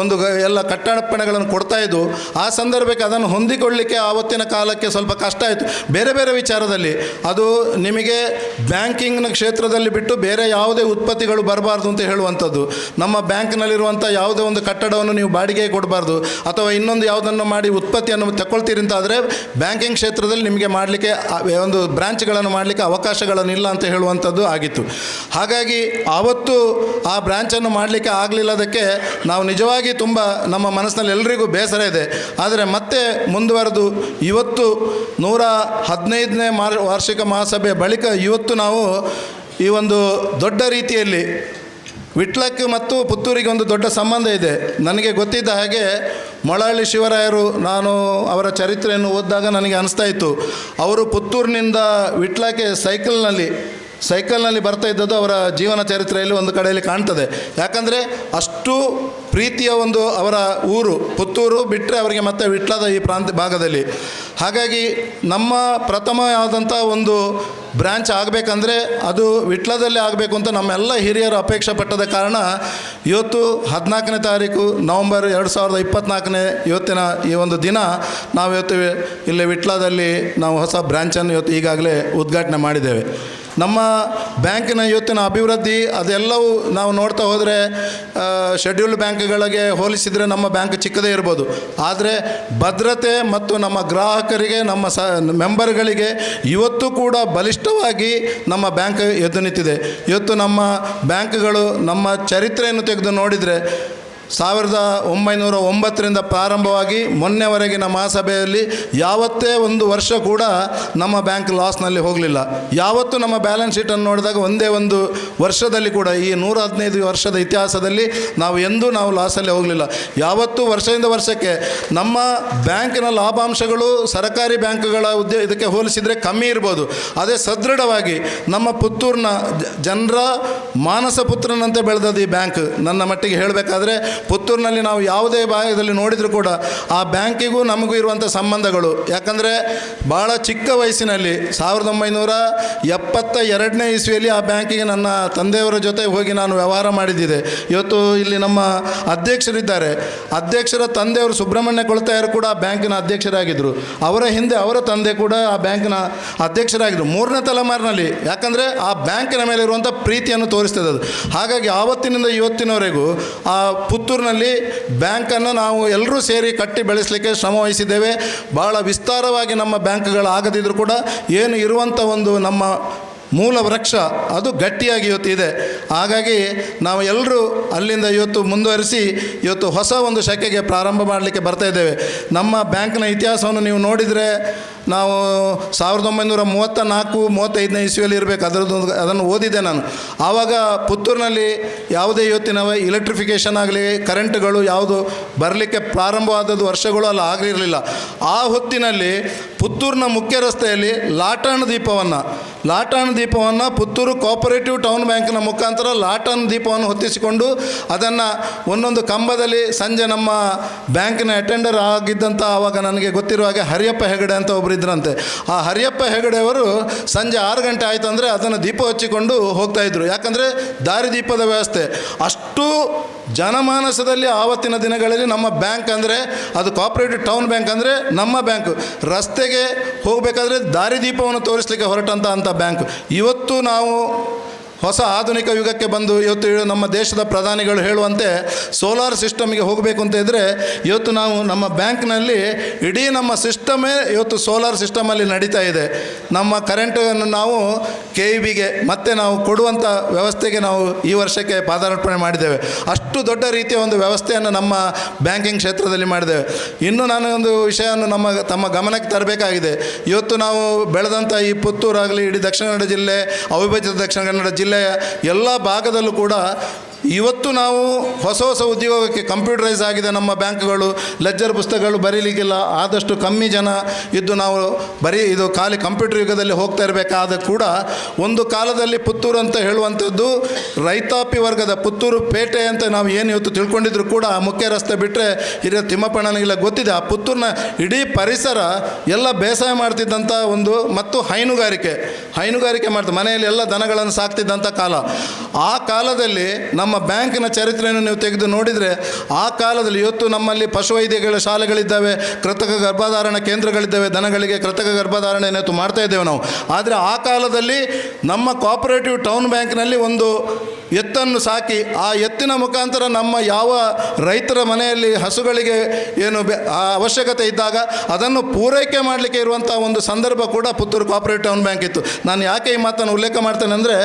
ಒಂದು ಎಲ್ಲ ಕಟ್ಟಡಪ್ಪಣೆಗಳನ್ನು ಕೊಡ್ತಾ ಇದ್ದು, ಆ ಸಂದರ್ಭಕ್ಕೆ ಅದನ್ನು ಹೊಂದಿಕೊಳ್ಳಲಿಕ್ಕೆ ಆವತ್ತಿನ ಕಾಲಕ್ಕೆ ಸ್ವಲ್ಪ ಕಷ್ಟ ಆಯಿತು. ಬೇರೆ ಬೇರೆ ವಿಚಾರದಲ್ಲಿ ಅದು ನಿಮಗೆ ಬ್ಯಾಂಕಿಂಗ್ನ ಕ್ಷೇತ್ರದಲ್ಲಿ ಬಿಟ್ಟು ಬೇರೆ ಯಾವುದೇ ಉತ್ಪತ್ತಿಗಳು ಬರಬಾರ್ದು ಅಂತ ಹೇಳುವಂಥದ್ದು. ನಮ್ಮ ಬ್ಯಾಂಕ್ನಲ್ಲಿರುವಂಥ ಯಾವುದೇ ಒಂದು ಕಟ್ಟಡವನ್ನು ನೀವು ಬಾಡಿಗೆ ಕೊಡಬಾರ್ದು, ಅಥವಾ ಇನ್ನೊಂದು ಯಾವುದನ್ನು ಮಾಡಿ ಉತ್ಪತ್ತಿಯನ್ನು ತಗೊಳ್ತೀರಿ ಅಂತಾದರೆ ಬ್ಯಾಂಕಿಂಗ್ ಕ್ಷೇತ್ರದಲ್ಲಿ ನಿಮಗೆ ಮಾಡಲಿಕ್ಕೆ ಒಂದು ಬ್ರಾಂಚ್ಗಳನ್ನು ಮಾಡಲಿಕ್ಕೆ ಅವಕಾಶಗಳನ್ನು ಇಲ್ಲ ಅಂತ ಹೇಳುವಂಥದ್ದು ಆಗಿತ್ತು. ಹಾಗಾಗಿ ಆವತ್ತು ಆ ಬ್ರಾಂಚನ್ನು ಮಾಡಲಿಕ್ಕೆ ಆಗಲಿಲ್ಲದಕ್ಕೆ ನಾವು ನಿಜವಾಗಿ ತುಂಬ ನಮ್ಮ ಮನಸ್ಸಿನಲ್ಲಿ ಎಲ್ಲರಿಗೂ ಬೇಸರ ಇದೆ. ಆದರೆ ಮತ್ತೆ ಮುಂದುವರೆದು ಇವತ್ತು 115ನೇ ವಾರ್ಷಿಕ ಮಹಾಸಭೆ ಬಳಿಕ ಇವತ್ತು ನಾವು ಈ ಒಂದು ದೊಡ್ಡ ರೀತಿಯಲ್ಲಿ ವಿಟ್ಲಕ್ಕೆ ಮತ್ತು ಪುತ್ತೂರಿಗೆ ಒಂದು ದೊಡ್ಡ ಸಂಬಂಧ ಇದೆ. ನನಗೆ ಗೊತ್ತಿದ್ದ ಹಾಗೆ ಮೊಳಹಳ್ಳಿ ಶಿವರಾಯರು, ನಾನು ಅವರ ಚರಿತ್ರೆಯನ್ನು ಓದಿದಾಗ ನನಗೆ ಅನಿಸ್ತಾ ಇತ್ತು, ಅವರು ಪುತ್ತೂರಿನಿಂದ ವಿಟ್ಲಕ್ಕೆ ಸೈಕಲ್ನಲ್ಲಿ ಬರ್ತಾ ಇದ್ದದ್ದು ಅವರ ಜೀವನ ಚರಿತ್ರೆಯಲ್ಲಿ ಒಂದು ಕಡೆಯಲ್ಲಿ ಕಾಣ್ತದೆ. ಯಾಕಂದರೆ ಅಷ್ಟು ಪ್ರೀತಿಯ ಒಂದು ಅವರ ಊರು ಪುತ್ತೂರು ಬಿಟ್ಟರೆ ಅವರಿಗೆ ಮತ್ತೆ ವಿಟ್ಲದ ಈ ಭಾಗದಲ್ಲಿ. ಹಾಗಾಗಿ ನಮ್ಮ ಪ್ರಥಮವಾದಂಥ ಒಂದು ಬ್ರ್ಯಾಂಚ್ ಆಗಬೇಕಂದ್ರೆ ಅದು ವಿಟ್ಲದಲ್ಲೇ ಆಗಬೇಕು ಅಂತ ನಮ್ಮೆಲ್ಲ ಹಿರಿಯರು ಅಪೇಕ್ಷೆ ಪಟ್ಟದ ಕಾರಣ ಇವತ್ತು 14ನೇ ತಾರೀಕು ನವಂಬರ್ 2024 ಇವತ್ತಿನ ಈ ಒಂದು ದಿನ ನಾವು ಇವತ್ತು ಇಲ್ಲಿ ವಿಟ್ಲದಲ್ಲಿ ನಾವು ಹೊಸ ಬ್ರ್ಯಾಂಚನ್ನು ಇವತ್ತು ಈಗಾಗಲೇ ಉದ್ಘಾಟನೆ ಮಾಡಿದ್ದೇವೆ. ನಮ್ಮ ಬ್ಯಾಂಕಿನ ಇವತ್ತಿನ ಅಭಿವೃದ್ಧಿ ಅದೆಲ್ಲವೂ ನಾವು ನೋಡ್ತಾ ಹೋದರೆ ಶೆಡ್ಯೂಲ್ಡ್ ಬ್ಯಾಂಕ್ಗಳಿಗೆ ಹೋಲಿಸಿದರೆ ನಮ್ಮ ಬ್ಯಾಂಕ್ ಚಿಕ್ಕದೇ ಇರ್ಬೋದು, ಆದರೆ ಭದ್ರತೆ ಮತ್ತು ನಮ್ಮ ಗ್ರಾಹಕರಿಗೆ, ನಮ್ಮ ಮೆಂಬರ್ಗಳಿಗೆ ಇವತ್ತು ಕೂಡ ಬಲಿಷ್ಠವಾಗಿ ನಮ್ಮ ಬ್ಯಾಂಕ್ ಎದ್ದು ನಿಂತಿದೆ. ಇವತ್ತು ನಮ್ಮ ಬ್ಯಾಂಕ್ಗಳು ನಮ್ಮ ಚರಿತ್ರೆಯನ್ನು ತೆಗೆದು ನೋಡಿದರೆ 1909ರಿಂದ ಪ್ರಾರಂಭವಾಗಿ ಮೊನ್ನೆವರೆಗಿನ ಮಹಾಸಭೆಯಲ್ಲಿ ಯಾವತ್ತೇ ಒಂದು ವರ್ಷ ಕೂಡ ನಮ್ಮ ಬ್ಯಾಂಕ್ ಲಾಸ್ನಲ್ಲಿ ಹೋಗಲಿಲ್ಲ. ಯಾವತ್ತೂ ನಮ್ಮ ಬ್ಯಾಲೆನ್ಸ್ ಶೀಟನ್ನು ನೋಡಿದಾಗ ಒಂದೇ ಒಂದು ವರ್ಷದಲ್ಲಿ ಕೂಡ ಈ 115 ವರ್ಷದ ಇತಿಹಾಸದಲ್ಲಿ ನಾವು ಲಾಸಲ್ಲಿ ಹೋಗಲಿಲ್ಲ. ಯಾವತ್ತೂ ವರ್ಷದಿಂದ ವರ್ಷಕ್ಕೆ ನಮ್ಮ ಬ್ಯಾಂಕಿನ ಲಾಭಾಂಶಗಳು ಸರ್ಕಾರಿ ಬ್ಯಾಂಕ್ಗಳ ಇದಕ್ಕೆ ಹೋಲಿಸಿದರೆ ಕಮ್ಮಿ ಇರ್ಬೋದು, ಅದೇ ಸದೃಢವಾಗಿ ನಮ್ಮ ಪುತ್ತೂರಿನ ಜನರ ಮಾನಸ ಪುತ್ರನಂತೆ ಬೆಳೆದದ್ದು ಈ ಬ್ಯಾಂಕ್. ನನ್ನ ಮಟ್ಟಿಗೆ ಹೇಳಬೇಕಾದ್ರೆ ಪುತ್ತೂರಿನಲ್ಲಿ ನಾವು ಯಾವುದೇ ಭಾಗದಲ್ಲಿ ನೋಡಿದರೂ ಕೂಡ ಆ ಬ್ಯಾಂಕಿಗೂ ನಮಗೂ ಇರುವಂಥ ಸಂಬಂಧಗಳು, ಯಾಕಂದರೆ ಭಾಳ ಚಿಕ್ಕ ವಯಸ್ಸಿನಲ್ಲಿ 1972ನೇ ಇಸ್ವಿಯಲ್ಲಿ ಆ ಬ್ಯಾಂಕಿಗೆ ನನ್ನ ತಂದೆಯವರ ಜೊತೆ ಹೋಗಿ ನಾನು ವ್ಯವಹಾರ ಮಾಡಿದ್ದಿದೆ. ಇವತ್ತು ಇಲ್ಲಿ ನಮ್ಮ ಅಧ್ಯಕ್ಷರಿದ್ದಾರೆ, ಅಧ್ಯಕ್ಷರ ತಂದೆಯವರು ಸುಬ್ರಹ್ಮಣ್ಯ ಕೊಳತಾಯರು ಕೂಡ ಆ ಬ್ಯಾಂಕಿನ ಅಧ್ಯಕ್ಷರಾಗಿದ್ದರು. ಅವರ ಹಿಂದೆ ಅವರ ತಂದೆ ಕೂಡ ಆ ಬ್ಯಾಂಕಿನ ಅಧ್ಯಕ್ಷರಾಗಿದ್ದರು 3ನೇ ತಲೆಮಾರಿನಲ್ಲಿ. ಯಾಕಂದರೆ ಆ ಬ್ಯಾಂಕಿನ ಮೇಲೆ ಇರುವಂಥ ಪ್ರೀತಿಯನ್ನು ತೋರಿಸ್ತದೆ ಅದು. ಹಾಗಾಗಿ ಆವತ್ತಿನಿಂದ ಇವತ್ತಿನವರೆಗೂ ಆ ಪುತ್ತೂರಿನಲ್ಲಿ ಬ್ಯಾಂಕನ್ನು ನಾವು ಎಲ್ಲರೂ ಸೇರಿ ಕಟ್ಟಿ ಬೆಳೆಸಲಿಕ್ಕೆ ಶ್ರಮ ವಹಿಸಿದ್ದೇವೆ. ಭಾಳ ವಿಸ್ತಾರವಾಗಿ ನಮ್ಮ ಬ್ಯಾಂಕ್ಗಳು ಆಗದಿದ್ದರೂ ಕೂಡ ಏನು ಇರುವಂಥ ಒಂದು ನಮ್ಮ ಮೂಲ ವೃಕ್ಷ ಅದು ಗಟ್ಟಿಯಾಗಿ ಇವತ್ತು ಇದೆ. ಹಾಗಾಗಿ ನಾವು ಎಲ್ಲರೂ ಅಲ್ಲಿಂದ ಇವತ್ತು ಮುಂದುವರಿಸಿ ಇವತ್ತು ಹೊಸ ಒಂದು ಶಾಖೆಗೆ ಪ್ರಾರಂಭ ಮಾಡಲಿಕ್ಕೆ ಬರ್ತಾ ಇದ್ದೇವೆ. ನಮ್ಮ ಬ್ಯಾಂಕ್ನ ಇತಿಹಾಸವನ್ನು ನೀವು ನೋಡಿದರೆ ನಾವು 1934-35ನೇ ಇಸ್ವಿಯಲ್ಲಿ ಇರಬೇಕು, ಅದನ್ನು ಓದಿದ್ದೆ ನಾನು. ಆವಾಗ ಪುತ್ತೂರಿನಲ್ಲಿ ಯಾವುದೇ ಇವತ್ತಿನ ಇಲೆಕ್ಟ್ರಿಫಿಕೇಷನ್ ಆಗಲಿ, ಕರೆಂಟ್ಗಳು ಯಾವುದು ಬರಲಿಕ್ಕೆ ಪ್ರಾರಂಭವಾದದ್ದು ವರ್ಷಗಳು ಅಲ್ಲ ಆಗಿರಲಿಲ್ಲ. ಆ ಹೊತ್ತಿನಲ್ಲಿ ಪುತ್ತೂರಿನ ಮುಖ್ಯ ರಸ್ತೆಯಲ್ಲಿ ಲಾಟಾಣ ದೀಪವನ್ನು ಪುತ್ತೂರು ಕೋಆಪರೇಟಿವ್ ಟೌನ್ ಬ್ಯಾಂಕ್ನ ಮುಖಾಂತರ ಲಾಟಾಣ ದೀಪವನ್ನು ಹೊತ್ತಿಸಿಕೊಂಡು ಅದನ್ನು ಒಂದೊಂದು ಕಂಬದಲ್ಲಿ ಸಂಜೆ ನಮ್ಮ ಬ್ಯಾಂಕಿನ ಅಟೆಂಡರ್ ಆಗಿದ್ದಂಥ ಆವಾಗ ನನಗೆ ಗೊತ್ತಿರುವ ಹಾಗೆ ಹರಿಯಪ್ಪ ಹೆಗಡೆ ಅಂತ ಒಬ್ಬರು ಇದ್ರಂತೆ. ಆ ಹರಿಯಪ್ಪ ಹೆಗಡೆಯವರು ಸಂಜೆ 6 ಗಂಟೆ ಆಯಿತು ಅಂದರೆ ಅದನ್ನು ದೀಪ ಹಚ್ಚಿಕೊಂಡು ಹೋಗ್ತಾಯಿದ್ರು. ಯಾಕಂದರೆ ದಾರಿದೀಪದ ವ್ಯವಸ್ಥೆ ಅಷ್ಟು ಜನಮಾನಸದಲ್ಲಿ ಆವತ್ತಿನ ದಿನಗಳಲ್ಲಿ ನಮ್ಮ ಬ್ಯಾಂಕ್ ಅಂದರೆ ಅದು ಕೋಆಪರೇಟಿವ್ ಟೌನ್ ಬ್ಯಾಂಕ್ ಅಂದರೆ ನಮ್ಮ ಬ್ಯಾಂಕು. ರಸ್ತೆಗೆ ಹೋಗಬೇಕಾದ್ರೆ ದಾರಿದೀಪವನ್ನು ತೋರಿಸಲಿಕ್ಕೆ ಹೊರಟಂಥ ಬ್ಯಾಂಕ್. ಇವತ್ತು ನಾವು ಹೊಸ ಆಧುನಿಕ ಯುಗಕ್ಕೆ ಬಂದು ಇವತ್ತು ನಮ್ಮ ದೇಶದ ಪ್ರಧಾನಿಗಳು ಹೇಳುವಂತೆ ಸೋಲಾರ್ ಸಿಸ್ಟಮ್ಗೆ ಹೋಗಬೇಕು ಅಂತ ಇದ್ದರೆ ಇವತ್ತು ನಾವು ನಮ್ಮ ಬ್ಯಾಂಕ್ನಲ್ಲಿ ಇಡೀ ನಮ್ಮ ಸಿಸ್ಟಮೇ ಇವತ್ತು ಸೋಲಾರ್ ಸಿಸ್ಟಮಲ್ಲಿ ನಡೀತಾ ಇದೆ. ನಮ್ಮ ಕರೆಂಟನ್ನು ನಾವು KEBಗೆ ಮತ್ತು ನಾವು ಕೊಡುವಂಥ ವ್ಯವಸ್ಥೆಗೆ ನಾವು ಈ ವರ್ಷಕ್ಕೆ ಪಾದಾರ್ಪಣೆ ಮಾಡಿದ್ದೇವೆ. ಅಷ್ಟು ದೊಡ್ಡ ರೀತಿಯ ಒಂದು ವ್ಯವಸ್ಥೆಯನ್ನು ನಮ್ಮ ಬ್ಯಾಂಕಿಂಗ್ ಕ್ಷೇತ್ರದಲ್ಲಿ ಮಾಡಿದ್ದೇವೆ. ಇನ್ನು ನಾನು ಒಂದು ವಿಷಯವನ್ನು ತಮ್ಮ ಗಮನಕ್ಕೆ ತರಬೇಕಾಗಿದೆ. ಇವತ್ತು ನಾವು ಬೆಳೆದಂಥ ಈ ಪುತ್ತೂರಾಗಲಿ ಇಡೀ ದಕ್ಷಿಣ ಕನ್ನಡ ಜಿಲ್ಲೆ, ಅವಿಭಜಿತ ದಕ್ಷಿಣ ಕನ್ನಡ ಜಿಲ್ಲೆಯ ಎಲ್ಲ ಭಾಗದಲ್ಲೂ ಕೂಡ ಇವತ್ತು ನಾವು ಹೊಸ ಉದ್ಯೋಗಕ್ಕೆ ಕಂಪ್ಯೂಟರೈಸ್ ಆಗಿದೆ ನಮ್ಮ ಬ್ಯಾಂಕ್ಗಳು. ಲೆಜ್ಜರ್ ಪುಸ್ತಕಗಳು ಬರೀಲಿಕ್ಕಿಲ್ಲ, ಆದಷ್ಟು ಕಮ್ಮಿ ಜನ ಇದ್ದು ನಾವು ಇದು ಖಾಲಿ ಕಂಪ್ಯೂಟರ್ ಯುಗದಲ್ಲಿ ಹೋಗ್ತಾ ಇರಬೇಕಾದ ಕೂಡ ಒಂದು ಕಾಲದಲ್ಲಿ ಪುತ್ತೂರು ಅಂತ ಹೇಳುವಂಥದ್ದು ರೈತಾಪಿ ವರ್ಗದ ಪುತ್ತೂರು ಪೇಟೆ ಅಂತ ನಾವು ಏನು ಇವತ್ತು ತಿಳ್ಕೊಂಡಿದ್ರು ಕೂಡ ಮುಖ್ಯ ರಸ್ತೆ ಬಿಟ್ಟರೆ ಹಿರಿಯ ತಿಮ್ಮಪ್ಪಣ್ಣನಿಗೆಲ್ಲ ಗೊತ್ತಿದೆ. ಆ ಪುತ್ತೂರಿನ ಇಡೀ ಪರಿಸರ ಎಲ್ಲ ಬೇಸಾಯ ಮಾಡ್ತಿದ್ದಂಥ ಒಂದು ಮತ್ತು ಹೈನುಗಾರಿಕೆ ಮಾಡ್ತಾರೆ. ಮನೆಯಲ್ಲಿ ಎಲ್ಲ ದನಗಳನ್ನು ಸಾಕ್ತಿದ್ದಂಥ ಕಾಲ. ಆ ಕಾಲದಲ್ಲಿ ನಮ್ಮ ಬ್ಯಾಂಕಿನ ಚರಿತ್ರೆಯನ್ನು ನೀವು ತೆಗೆದು ನೋಡಿದರೆ ಆ ಕಾಲದಲ್ಲಿ ಇವತ್ತು ನಮ್ಮಲ್ಲಿ ಪಶುವೈದ್ಯಗಳ ಶಾಲೆಗಳಿದ್ದಾವೆ, ಕೃತಕ ಗರ್ಭಧಾರಣ ಕೇಂದ್ರಗಳಿದ್ದಾವೆ, ದನಗಳಿಗೆ ಕೃತಕ ಗರ್ಭಧಾರಣೆಯನ್ನು ಮಾಡ್ತಾ ಇದ್ದೇವೆ ನಾವು. ಆದರೆ ಆ ಕಾಲದಲ್ಲಿ ನಮ್ಮ ಕೋಆಪರೇಟಿವ್ ಟೌನ್ ಬ್ಯಾಂಕ್ನಲ್ಲಿ ಒಂದು ಎತ್ತನ್ನು ಸಾಕಿ ಆ ಎತ್ತಿನ ಮುಖಾಂತರ ನಮ್ಮ ಯಾವ ರೈತರ ಮನೆಯಲ್ಲಿ ಹಸುಗಳಿಗೆ ಏನು ಅವಶ್ಯಕತೆ ಇದ್ದಾಗ ಅದನ್ನು ಪೂರೈಕೆ ಮಾಡಲಿಕ್ಕೆ ಇರುವಂಥ ಒಂದು ಸಂದರ್ಭ ಕೂಡ ಪುತ್ತೂರು ಕೋಆಪರೇಟಿವ್ ಟೌನ್ ಬ್ಯಾಂಕ್ ಇತ್ತು. ನಾನು ಯಾಕೆ ಈ ಮಾತನ್ನು ಉಲ್ಲೇಖ ಮಾಡ್ತೇನೆ ಅಂದರೆ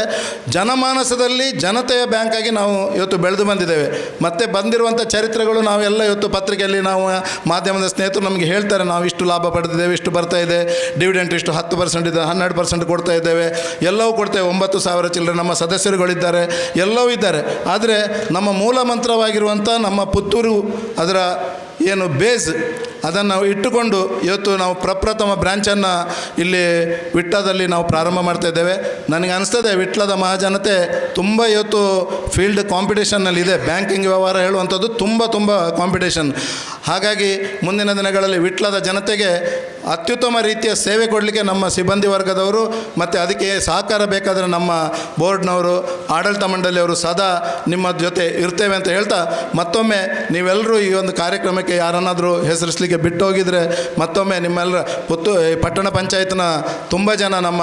ಜನಮಾನಸದಲ್ಲಿ ಜನತೆಯ ಬ್ಯಾಂಕಾಗಿ ನಾವು ಇವತ್ತು ಬೆಳೆದು ಬಂದಿದ್ದೇವೆ. ಮತ್ತು ಬಂದಿರುವಂಥ ಚರಿತ್ರೆಗಳು ನಾವೆಲ್ಲ ಇವತ್ತು ಪತ್ರಿಕೆಯಲ್ಲಿ ನಾವು ಮಾಧ್ಯಮದ ಸ್ನೇಹಿತರು ನಮಗೆ ಹೇಳ್ತಾರೆ, ನಾವು ಇಷ್ಟು ಲಾಭ ಪಡೆದಿದ್ದೇವೆ, ಇಷ್ಟು ಬರ್ತಾ ಇದೆ, ಡಿವಿಡೆಂಟ್ ಇಷ್ಟು 10% ಇದೆ, 12% ಕೊಡ್ತಾ ಇದ್ದೇವೆ, ಎಲ್ಲವೂ ಕೊಡ್ತೇವೆ, 9,000 ಚಿಲ್ಲರೆ ನಮ್ಮ ಸದಸ್ಯರುಗಳಿದ್ದಾರೆ, ಎಲ್ಲವೂ ಇದ್ದಾರೆ. ಆದರೆ ನಮ್ಮ ಮೂಲ ಮಂತ್ರವಾಗಿರುವಂಥ ನಮ್ಮ ಪುತ್ತೂರು ಅದರ ಏನು ಬೇಸ್ ಅದನ್ನು ನಾವು ಇಟ್ಟುಕೊಂಡು ಇವತ್ತು ನಾವು ಪ್ರಪ್ರಥಮ ಬ್ರ್ಯಾಂಚನ್ನು ಇಲ್ಲಿ ವಿಟ್ಲದಲ್ಲಿ ನಾವು ಪ್ರಾರಂಭ ಮಾಡ್ತಾ ಇದ್ದೇವೆ. ನನಗೆ ಅನಿಸ್ತದೆ ವಿಟ್ಲದ ಮಹಾಜನತೆ ತುಂಬ ಇವತ್ತು ಫೀಲ್ಡ್ ಕಾಂಪಿಟೇಷನ್ನಲ್ಲಿದೆ. ಬ್ಯಾಂಕಿಂಗ್ ವ್ಯವಹಾರ ಹೇಳುವಂಥದ್ದು ತುಂಬ ಕಾಂಪಿಟೇಷನ್. ಹಾಗಾಗಿ ಮುಂದಿನ ದಿನಗಳಲ್ಲಿ ವಿಟ್ಲದ ಜನತೆಗೆ ಅತ್ಯುತ್ತಮ ರೀತಿಯ ಸೇವೆ ಕೊಡಲಿಕ್ಕೆ ನಮ್ಮ ಸಿಬ್ಬಂದಿ ವರ್ಗದವರು ಮತ್ತು ಅದಕ್ಕೆ ಸಹಕಾರ ಬೇಕಾದರೆ ನಮ್ಮ ಬೋರ್ಡ್ನವರು, ಆಡಳಿತ ಮಂಡಳಿಯವರು ಸದಾ ನಿಮ್ಮ ಜೊತೆ ಇರ್ತೇವೆ ಅಂತ ಹೇಳ್ತಾ, ಮತ್ತೊಮ್ಮೆ ನೀವೆಲ್ಲರೂ ಈ ಒಂದು ಕಾರ್ಯಕ್ರಮಕ್ಕೆ ಯಾರನ್ನಾದರೂ ಹೆಸರಿಸಲಿಕ್ಕೆ ಬಿಟ್ಟು ಹೋಗಿದರೆ ಮತ್ತೊಮ್ಮೆ ನಿಮ್ಮೆಲ್ಲರ ಪಟ್ಟಣ ಪಂಚಾಯತ್ನ ತುಂಬ ಜನ ನಮ್ಮ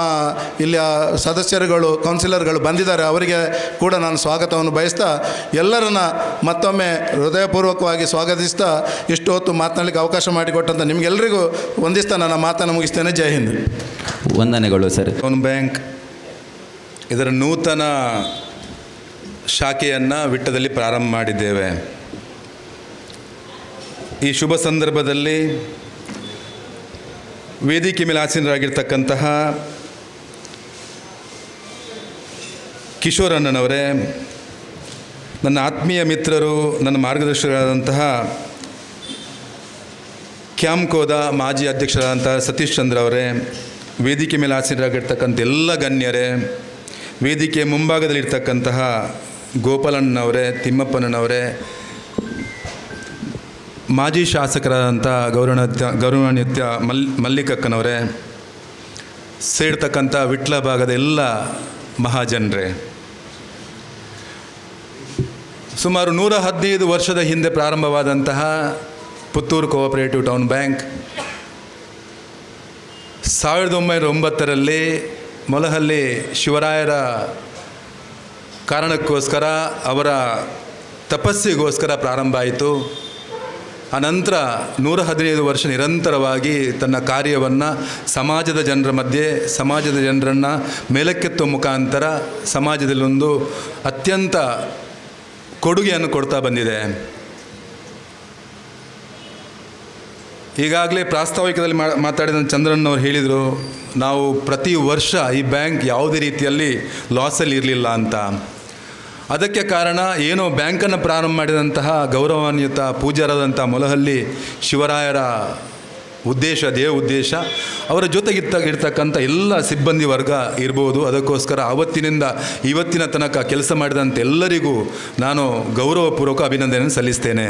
ಇಲ್ಲಿ ಸದಸ್ಯರುಗಳು, ಕೌನ್ಸಿಲರ್ಗಳು ಬಂದಿದ್ದಾರೆ. ಅವರಿಗೆ ಕೂಡ ನಾನು ಸ್ವಾಗತವನ್ನು ಬಯಸ್ತಾ ಎಲ್ಲರನ್ನ ಮತ್ತೊಮ್ಮೆ ಹೃದಯಪೂರ್ವಕವಾಗಿ ಸ್ವಾಗತಿಸ್ತಾ ಇಷ್ಟು ಹೊತ್ತು ಮಾತನಾಡಲಿಕ್ಕೆ ಅವಕಾಶ ಮಾಡಿಕೊಟ್ಟಂಥ ನಿಮಗೆಲ್ಲರಿಗೂ ವಂದಿಸ್ತಾ ನನ್ನ ಮಾತನ್ನು ಮುಗಿಸ್ತೇನೆ. ಜೈ ಹಿಂದ್.
ವಂದನೆಗಳು ಸರ್.
ಟೌನ್ ಬ್ಯಾಂಕ್ ಇದರ ನೂತನ ಶಾಖೆಯನ್ನು ವಿಟ್ಟದಲ್ಲಿ ಪ್ರಾರಂಭ ಮಾಡಿದ್ದೇವೆ. ಈ ಶುಭ ಸಂದರ್ಭದಲ್ಲಿ ವೇದಿಕೆ ಮೇಲೆ ಆಸೀನರಾಗಿರ್ತಕ್ಕಂತಹ ಕಿಶೋರಣ್ಣನವರೇ, ನನ್ನ ಆತ್ಮೀಯ ಮಿತ್ರರು, ನನ್ನ ಮಾರ್ಗದರ್ಶಕರಾದಂತಹ ಕ್ಯಾಂಕೋದ ಮಾಜಿ ಅಧ್ಯಕ್ಷರಾದಂತಹ ಸತೀಶ್ ಚಂದ್ರ ಅವರೇ, ವೇದಿಕೆ ಮೇಲೆ ಆಸೀನರಾಗಿರ್ತಕ್ಕಂಥ ಎಲ್ಲ ಗಣ್ಯರೇ, ವೇದಿಕೆ ಮುಂಭಾಗದಲ್ಲಿರ್ತಕ್ಕಂತಹ ಗೋಪಾಲಣ್ಣನವರೇ, ತಿಮ್ಮಪ್ಪನವರೇ, ಮಾಜಿ ಶಾಸಕರಾದಂಥ ಗೌರವಾನ್ವಿತ ಮಲ್ಲಿಕಕ್ಕನವರೇ, ಸೇರ್ತಕ್ಕಂಥ ವಿಟ್ಲ ಭಾಗದ ಎಲ್ಲ ಮಹಾಜನರೇ, ಸುಮಾರು 115 ವರ್ಷದ ಹಿಂದೆ ಪ್ರಾರಂಭವಾದಂತಹ ಪುತ್ತೂರು ಕೋಆಪರೇಟಿವ್ ಟೌನ್ ಬ್ಯಾಂಕ್ 1909ರಲ್ಲಿ ಮೊಲಹಳ್ಳಿ ಶಿವರಾಯರ ಕಾರಣಕ್ಕೋಸ್ಕರ, ಅವರ ತಪಸ್ಸಿಗೋಸ್ಕರ ಪ್ರಾರಂಭ ಆಯಿತು. ಅನಂತರ 115 ವರ್ಷ ನಿರಂತರವಾಗಿ ತನ್ನ ಕಾರ್ಯವನ್ನು ಸಮಾಜದ ಜನರ ಮಧ್ಯೆ, ಸಮಾಜದ ಜನರನ್ನು ಮೇಲಕ್ಕೆತ್ತುವ ಮುಖಾಂತರ ಸಮಾಜದಲ್ಲೊಂದು ಅತ್ಯಂತ ಕೊಡುಗೆಯನ್ನು ಕೊಡ್ತಾ ಬಂದಿದೆ. ಈಗಾಗಲೇ ಪ್ರಾಸ್ತಾವಿಕದಲ್ಲಿ ಮಾತಾಡಿದ ಚಂದ್ರಣ್ಣವ್ರು ಹೇಳಿದರು, ನಾವು ಪ್ರತಿ ವರ್ಷ ಈ ಬ್ಯಾಂಕ್ ಯಾವುದೇ ರೀತಿಯಲ್ಲಿ ಲಾಸಲ್ಲಿ ಇರಲಿಲ್ಲ ಅಂತ. ಅದಕ್ಕೆ ಕಾರಣ ಏನೋ ಬ್ಯಾಂಕನ್ನು ಪ್ರಾರಂಭ ಮಾಡಿದಂತಹ ಗೌರವಾನ್ವಿತ ಪೂಜ್ಯರಾದಂಥ ಮೊಲಹಳ್ಳಿ ಶಿವರಾಯರ ದೇವ ಉದ್ದೇಶ ಅವರ ಇರ್ತಕ್ಕಂಥ ಎಲ್ಲ ಸಿಬ್ಬಂದಿ ವರ್ಗ ಇರ್ಬೋದು. ಅದಕ್ಕೋಸ್ಕರ ಆವತ್ತಿನಿಂದ ಇವತ್ತಿನ ತನಕ ಕೆಲಸ ಮಾಡಿದಂಥ ಎಲ್ಲರಿಗೂ ನಾನು ಗೌರವಪೂರ್ವಕ ಅಭಿನಂದನೆ ಸಲ್ಲಿಸ್ತೇನೆ.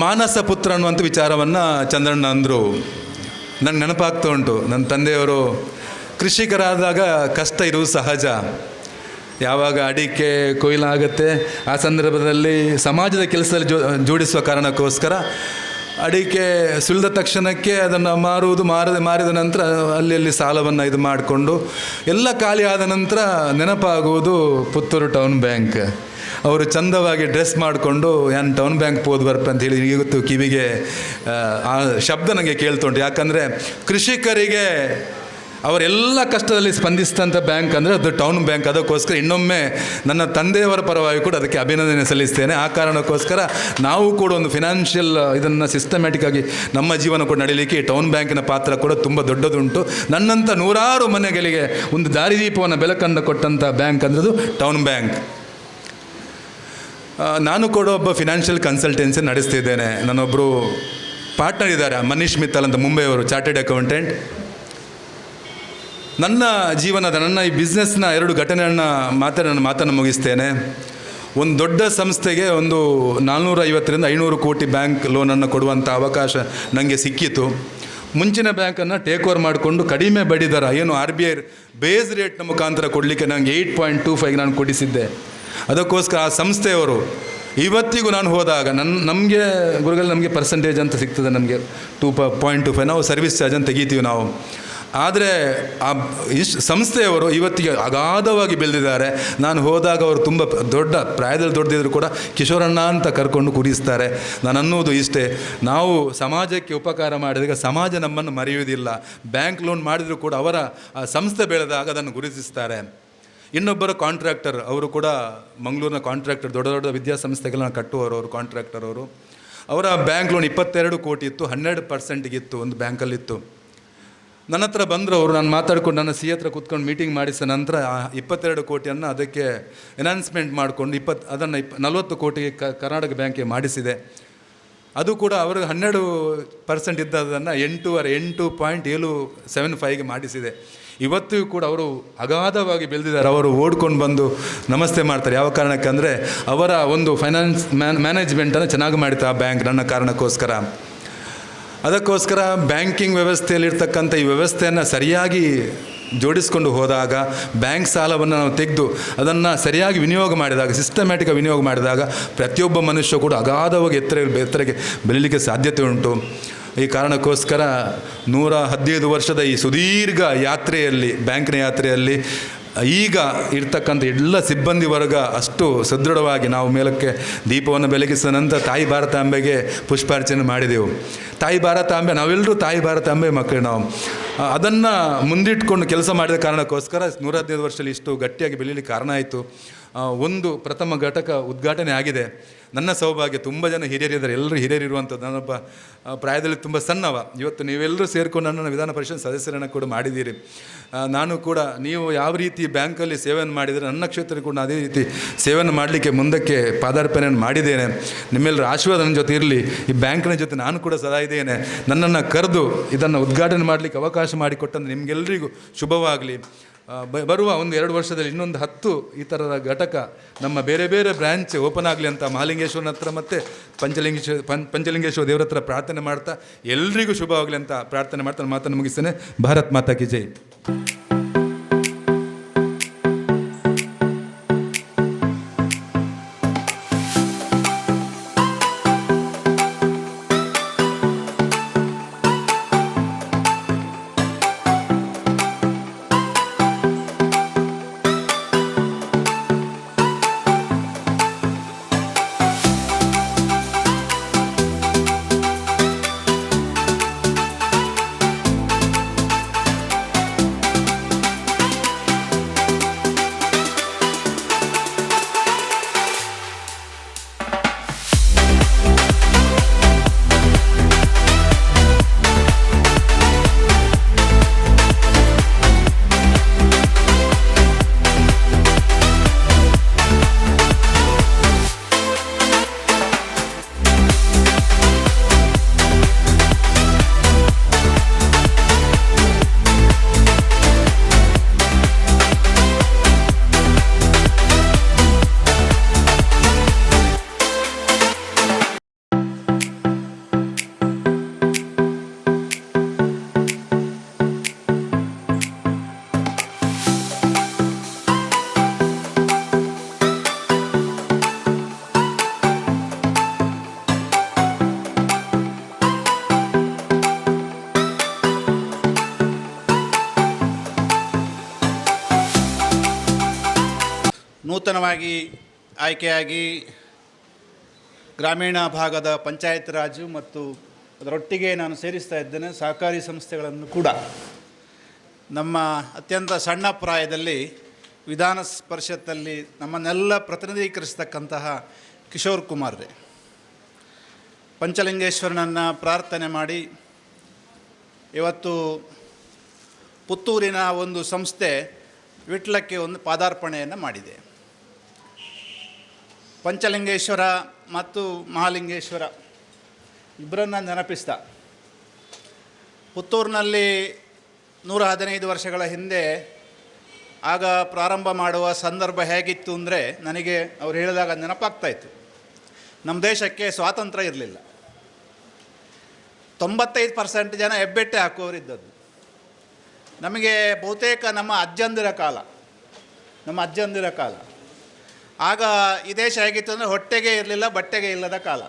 ಮಾನಸ ಪುತ್ರ ಅನ್ನುವಂಥ ವಿಚಾರವನ್ನು ಚಂದ್ರಣ್ಣ ಅಂದರು. ನನಗೆ ನೆನಪಾಗ್ತಾ ಉಂಟು, ನನ್ನ ತಂದೆಯವರು ಕೃಷಿಕರಾದಾಗ ಕಷ್ಟ ಇರುವುದು ಸಹಜ. ಯಾವಾಗ ಅಡಿಕೆ ಕೊಯ್ಲಾಗುತ್ತೆ ಆ ಸಂದರ್ಭದಲ್ಲಿ ಸಮಾಜದ ಕೆಲಸದಲ್ಲಿ ಜೋಡಿಸುವ ಕಾರಣಕ್ಕೋಸ್ಕರ ಅಡಿಕೆ ಸುಲಿದ ತಕ್ಷಣಕ್ಕೆ ಅದನ್ನು ಮಾರಿದ ನಂತರ ಅಲ್ಲಿ ಸಾಲವನ್ನು ಇದು ಮಾಡಿಕೊಂಡು ಎಲ್ಲ ಖಾಲಿ ಆದ ನಂತರ ನೆನಪಾಗುವುದು ಪುತ್ತೂರು ಟೌನ್ ಬ್ಯಾಂಕ್. ಅವರು ಚಂದವಾಗಿ ಡ್ರೆಸ್ ಮಾಡಿಕೊಂಡು ಏನು ಟೌನ್ ಬ್ಯಾಂಕ್ ಹೋದ್ ಬರ್ಪ ಅಂತ ಹೇಳಿ ಇವತ್ತು ಕಿವಿಗೆ ಆ ಶಬ್ದ ನನಗೆ ಕೇಳ್ತುಂಟು. ಯಾಕಂದರೆ ಕೃಷಿಕರಿಗೆ ಅವರೆಲ್ಲ ಕಷ್ಟದಲ್ಲಿ ಸ್ಪಂದಿಸಿದಂಥ ಬ್ಯಾಂಕ್ ಅಂದರೆ ಅದು ಟೌನ್ ಬ್ಯಾಂಕ್. ಅದಕ್ಕೋಸ್ಕರ ಇನ್ನೊಮ್ಮೆ ನನ್ನ ತಂದೆಯವರ ಪರವಾಗಿ ಕೂಡ ಅದಕ್ಕೆ ಅಭಿನಂದನೆ ಸಲ್ಲಿಸ್ತೇನೆ. ಆ ಕಾರಣಕ್ಕೋಸ್ಕರ ನಾವು ಕೂಡ ಒಂದು ಫಿನಾನ್ಷಿಯಲ್ ಇದನ್ನು ಸಿಸ್ಟಮ್ಯಾಟಿಕ್ ಆಗಿ ನಮ್ಮ ಜೀವನ ಕೂಡ ನಡೀಲಿಕ್ಕೆ ಈ ಟೌನ್ ಬ್ಯಾಂಕಿನ ಪಾತ್ರ ಕೂಡ ತುಂಬ ದೊಡ್ಡದುಂಟು. ನನ್ನಂಥ ನೂರಾರು ಮನೆಗಳಿಗೆ ಒಂದು ದಾರಿದೀಪವನ್ನು ಬೆಳಕನ್ನು ಕೊಟ್ಟಂಥ ಬ್ಯಾಂಕ್ ಅಂದ್ರದು ಟೌನ್ ಬ್ಯಾಂಕ್. ನಾನು ಕೂಡ ಒಬ್ಬ ಫಿನಾನ್ಷಿಯಲ್ ಕನ್ಸಲ್ಟೆನ್ಸಿ ನಡೆಸ್ತಿದ್ದೇನೆ. ನನ್ನೊಬ್ಬರು ಪಾರ್ಟ್ನರ್ ಇದ್ದಾರೆ, ಮನೀಶ್ ಮಿತ್ತಲ್ ಅಂತ, ಮುಂಬೈಯವರು, ಚಾರ್ಟೆಡ್ ಅಕೌಂಟೆಂಟ್. ನನ್ನ ಈ ಬಿಸ್ನೆಸ್ನ 2 ಘಟನೆಯನ್ನು ನಾನು ಮಾತನ್ನು ಮುಗಿಸ್ತೇನೆ. ಒಂದು ದೊಡ್ಡ ಸಂಸ್ಥೆಗೆ ಒಂದು 450ರಿಂದ 500 ಕೋಟಿ ಬ್ಯಾಂಕ್ ಲೋನನ್ನು ಕೊಡುವಂಥ ಅವಕಾಶ ನನಗೆ ಸಿಕ್ಕಿತು. ಮುಂಚಿನ ಬ್ಯಾಂಕನ್ನು ಟೇಕ್ ಓವರ್ ಮಾಡಿಕೊಂಡು ಕಡಿಮೆ ಬಡ್ಡಿ ದರ ಏನು RBI ಬೇಸ್ ರೇಟ್ನ ಮುಖಾಂತರ ಕೊಡಲಿಕ್ಕೆ ನನಗೆ 8.25 ನಾನು ಕೊಡಿಸಿದ್ದೆ. ಅದಕ್ಕೋಸ್ಕರ ಆ ಸಂಸ್ಥೆಯವರು ಇವತ್ತಿಗೂ ನಾನು ಹೋದಾಗ ನಮಗೆ ಗುರುಗಳು ನಮಗೆ ಪರ್ಸೆಂಟೇಜ್ ಅಂತ ಸಿಗ್ತದೆ, ನಮಗೆ 2.25 ನಾವು ಸರ್ವಿಸ್ ಚಾರ್ಜ್ ಅಂತ ತೆಗಿತೀವಿ ನಾವು. ಆದರೆ ಆ ಸಂಸ್ಥೆಯವರು ಇವತ್ತಿಗೆ ಅಗಾಧವಾಗಿ ಬೆಳೆದಿದ್ದಾರೆ. ನಾನು ಹೋದಾಗ ಅವರು ತುಂಬ ಪ್ರಾಯದಲ್ಲಿ ದೊಡ್ಡದಿದ್ರು ಕೂಡ ಕಿಶೋರಣ್ಣ ಅಂತ ಕರ್ಕೊಂಡು ಕೂರಿಸ್ತಾರೆ. ನಾನು ಅನ್ನೋದು ಇಷ್ಟೇ, ನಾವು ಸಮಾಜಕ್ಕೆ ಉಪಕಾರ ಮಾಡಿದಾಗ ಸಮಾಜ ನಮ್ಮನ್ನು ಮರೆಯುವುದಿಲ್ಲ. ಬ್ಯಾಂಕ್ ಲೋನ್ ಮಾಡಿದರೂ ಕೂಡ ಅವರ ಆ ಸಂಸ್ಥೆ ಬೆಳೆದಾಗ ಅದನ್ನು ಗುರುತಿಸ್ತಾರೆ. ಇನ್ನೊಬ್ಬರ ಕಾಂಟ್ರಾಕ್ಟರ್, ಅವರು ಕೂಡ ಮಂಗಳೂರಿನ ಕಾಂಟ್ರಾಕ್ಟರ್, ದೊಡ್ಡ ದೊಡ್ಡ ವಿದ್ಯಾಸಂಸ್ಥೆಗಳನ್ನ ಕಟ್ಟುವವರು ಅವರು, ಕಾಂಟ್ರಾಕ್ಟರ್ ಅವರು. ಅವರ ಬ್ಯಾಂಕ್ ಲೋನ್ 22 ಕೋಟಿ ಇತ್ತು, 100% ಇತ್ತು, ಒಂದು ಬ್ಯಾಂಕಲ್ಲಿತ್ತು. ನನ್ನ ಹತ್ರ ಬಂದರು ಅವರು. ನಾನು ಮಾತಾಡ್ಕೊಂಡು ನನ್ನ ಸಿ ಹತ್ರ ಕೂತ್ಕೊಂಡು ಮೀಟಿಂಗ್ ಮಾಡಿಸಿದ ನಂತರ 22 ಕೋಟಿಯನ್ನು ಅದಕ್ಕೆ ಎನ್ಹಾನ್ಸ್ಮೆಂಟ್ ಮಾಡಿಕೊಂಡು 40 ಕೋಟಿ ಕರ್ನಾಟಕ ಬ್ಯಾಂಕಿಗೆ ಮಾಡಿಸಿದೆ. ಅದು ಕೂಡ ಅವ್ರಿಗೆ 100% ಇದ್ದದನ್ನು 8.775ಗೆ ಮಾಡಿಸಿದೆ. ಇವತ್ತಿಗೂ ಕೂಡ ಅವರು ಅಗಾಧವಾಗಿ ಬೆಳೆದಿದ್ದಾರೆ. ಅವರು ಓಡ್ಕೊಂಡು ಬಂದು ನಮಸ್ತೆ ಮಾಡ್ತಾರೆ. ಯಾವ ಕಾರಣಕ್ಕೆ ಅಂದರೆ ಅವರ ಒಂದು ಫೈನಾನ್ಸ್ ಮ್ಯಾನೇಜ್ಮೆಂಟನ್ನು ಚೆನ್ನಾಗಿ ಮಾಡಿತ್ತು ಆ ಬ್ಯಾಂಕ್ ನನ್ನ ಕಾರಣಕ್ಕೋಸ್ಕರ. ಅದಕ್ಕೋಸ್ಕರ ಬ್ಯಾಂಕಿಂಗ್ ವ್ಯವಸ್ಥೆಯಲ್ಲಿರ್ತಕ್ಕಂಥ ಈ ವ್ಯವಸ್ಥೆಯನ್ನು ಸರಿಯಾಗಿ ಜೋಡಿಸ್ಕೊಂಡು ಹೋದಾಗ, ಬ್ಯಾಂಕ್ ಸಾಲವನ್ನು ನಾವು ತೆಗೆದು ಅದನ್ನು ಸರಿಯಾಗಿ ವಿನಿಯೋಗ ಮಾಡಿದಾಗ, ಸಿಸ್ಟಮ್ಯಾಟಿಕ್ ವಿನಿಯೋಗ ಮಾಡಿದಾಗ ಪ್ರತಿಯೊಬ್ಬ ಮನುಷ್ಯ ಕೂಡ ಅಗಾಧವಾಗಿ ಎತ್ತರಕ್ಕೆ ಬೆಳೀಲಿಕ್ಕೆ ಸಾಧ್ಯತೆ ಉಂಟು. ಈ ಕಾರಣಕ್ಕೋಸ್ಕರ 115 ವರ್ಷದ ಈ ಸುದೀರ್ಘ ಯಾತ್ರೆಯಲ್ಲಿ, ಬ್ಯಾಂಕಿನ ಯಾತ್ರೆಯಲ್ಲಿ ಈಗ ಇರ್ತಕ್ಕಂಥ ಎಲ್ಲ ಸಿಬ್ಬಂದಿ ವರ್ಗ ಅಷ್ಟು ಸದೃಢವಾಗಿ ನಾವು ಮೇಲಕ್ಕೆ ದೀಪವನ್ನು ಬೆಳಗಿಸಿದ ನಂತರ ತಾಯಿ ಭಾರತಾಂಬೆಗೆ ಪುಷ್ಪಾರ್ಚನೆ ಮಾಡಿದೆವು. ತಾಯಿ ಭಾರತಾಂಬೆ, ನಾವೆಲ್ಲರೂ ತಾಯಿ ಭಾರತಾಂಬೆ ಮಕ್ಕಳು. ನಾವು ಅದನ್ನು ಮುಂದಿಟ್ಕೊಂಡು ಕೆಲಸ ಮಾಡಿದ ಕಾರಣಕ್ಕೋಸ್ಕರ 115 ವರ್ಷದಲ್ಲಿ ಇಷ್ಟು ಗಟ್ಟಿಯಾಗಿ ಬೆಳೀಲಿಕ್ಕೆ ಕಾರಣ ಆಯಿತು. ಒಂದು ಪ್ರಥಮ ಘಟಕ ಉದ್ಘಾಟನೆ ಆಗಿದೆ. ನನ್ನ ಸೌಭಾಗ್ಯ, ತುಂಬ ಜನ ಹಿರಿಯರಿದ್ದಾರೆ, ಎಲ್ಲರೂ ಹಿರಿಯರಿರುವಂಥದ್ದು. ನಾನೊಬ್ಬ ಪ್ರಾಯದಲ್ಲಿ ತುಂಬ ಸಣ್ಣವ. ಇವತ್ತು ನೀವೆಲ್ಲರೂ ಸೇರಿಕೊಂಡು ನನ್ನನ್ನು ವಿಧಾನ ಪರಿಷತ್ ಸದಸ್ಯರನ್ನು ಕೂಡ ಮಾಡಿದ್ದೀರಿ. ನಾನು ಕೂಡ ನೀವು ಯಾವ ರೀತಿ ಬ್ಯಾಂಕಲ್ಲಿ ಸೇವೆಯನ್ನು ಮಾಡಿದರೆ ನನ್ನ ಕ್ಷೇತ್ರಕ್ಕೆ ಕೂಡ ಅದೇ ರೀತಿ ಸೇವೆಯನ್ನು ಮಾಡಲಿಕ್ಕೆ ಮುಂದಕ್ಕೆ ಪಾದಾರ್ಪಣೆಯನ್ನು ಮಾಡಿದ್ದೇನೆ. ನಿಮ್ಮೆಲ್ಲರ ಆಶೀರ್ವಾದ ನನ್ನ ಜೊತೆ ಇರಲಿ. ಈ ಬ್ಯಾಂಕಿನ ಜೊತೆ ನಾನು ಕೂಡ ಸದಾ ಇದ್ದೇನೆ. ನನ್ನನ್ನು ಕರೆದು ಇದನ್ನು ಉದ್ಘಾಟನೆ ಮಾಡಲಿಕ್ಕೆ ಅವಕಾಶ ಮಾಡಿಕೊಟ್ಟಂದ್ರೆ ನಿಮಗೆಲ್ಲರಿಗೂ ಶುಭವಾಗಲಿ. ಬರುವ 1-2 ವರ್ಷದಲ್ಲಿ ಇನ್ನೊಂದು 10 ಈ ಥರದ ಘಟಕ ನಮ್ಮ ಬೇರೆ ಬೇರೆ ಬ್ರ್ಯಾಂಚ್ ಓಪನ್ ಆಗಲಿ ಅಂತ ಮಹಾಲಿಂಗೇಶ್ವರನ ಹತ್ರ ಮತ್ತು ಪಂಚಲಿಂಗೇಶ್ವರ ದೇವರ ಹತ್ರ ಪ್ರಾರ್ಥನೆ ಮಾಡ್ತಾ ಎಲ್ರಿಗೂ ಶುಭವಾಗಲಿ ಅಂತ ಪ್ರಾರ್ಥನೆ ಮಾಡ್ತಾ ಮಾತನ್ನು ಮುಗಿಸ್ತೇನೆ. ಭಾರತ್ ಮಾತಾ ಕಿ ಜೈ.
ನೂತನವಾಗಿ ಆಯ್ಕೆಯಾಗಿ ಗ್ರಾಮೀಣ ಭಾಗದ ಪಂಚಾಯತ್ ರಾಜು ಮತ್ತು ಅದರೊಟ್ಟಿಗೆ ನಾನು ಸೇರಿಸ್ತಾ ಇದ್ದೇನೆ ಸಹಕಾರಿ ಸಂಸ್ಥೆಗಳನ್ನು ಕೂಡ. ನಮ್ಮ ಅತ್ಯಂತ ಸಣ್ಣ ಪ್ರಾಯದಲ್ಲಿ ವಿಧಾನ ಪರಿಷತ್ತಲ್ಲಿ ನಮ್ಮನ್ನೆಲ್ಲ ಪ್ರತಿನಿಧೀಕರಿಸ್ತಕ್ಕಂತಹ ಕಿಶೋರ್ ಕುಮಾರ್ರೆ ಪಂಚಲಿಂಗೇಶ್ವರನನ್ನು ಪ್ರಾರ್ಥನೆ ಮಾಡಿ ಇವತ್ತು ಪುತ್ತೂರಿನ ಒಂದು ಸಂಸ್ಥೆ ವಿಟ್ಲಕ್ಕೆ ಒಂದು ಪಾದಾರ್ಪಣೆಯನ್ನು ಮಾಡಿದೆ. ಪಂಚಲಿಂಗೇಶ್ವರ ಮತ್ತು ಮಹಾಲಿಂಗೇಶ್ವರ ಇಬ್ಬರನ್ನು ನೆನಪಿಸ್ತಾ, ಪುತ್ತೂರಿನಲ್ಲಿ 115 ವರ್ಷಗಳ ಹಿಂದೆ ಆಗ ಪ್ರಾರಂಭ ಮಾಡುವ ಸಂದರ್ಭ ಹೇಗಿತ್ತು ಅಂದರೆ, ನನಗೆ ಅವ್ರು ಹೇಳಿದಾಗ ನೆನಪಾಗ್ತಾಯಿತ್ತು. ನಮ್ಮ ದೇಶಕ್ಕೆ ಸ್ವಾತಂತ್ರ್ಯ ಇರಲಿಲ್ಲ. 95% ಜನ ಹೆಬ್ಬೆಟ್ಟೆ ಹಾಕುವವರಿದ್ದದ್ದು. ನಮಗೆ ಬಹುತೇಕ ನಮ್ಮ ಅಜ್ಜಂದಿರ ಕಾಲ. ಆಗ ಈ ದೇಶ ಹೇಗಿತ್ತು ಅಂದರೆ ಹೊಟ್ಟೆಗೆ ಇರಲಿಲ್ಲ, ಬಟ್ಟೆಗೆ ಇಲ್ಲದ ಕಾಲ.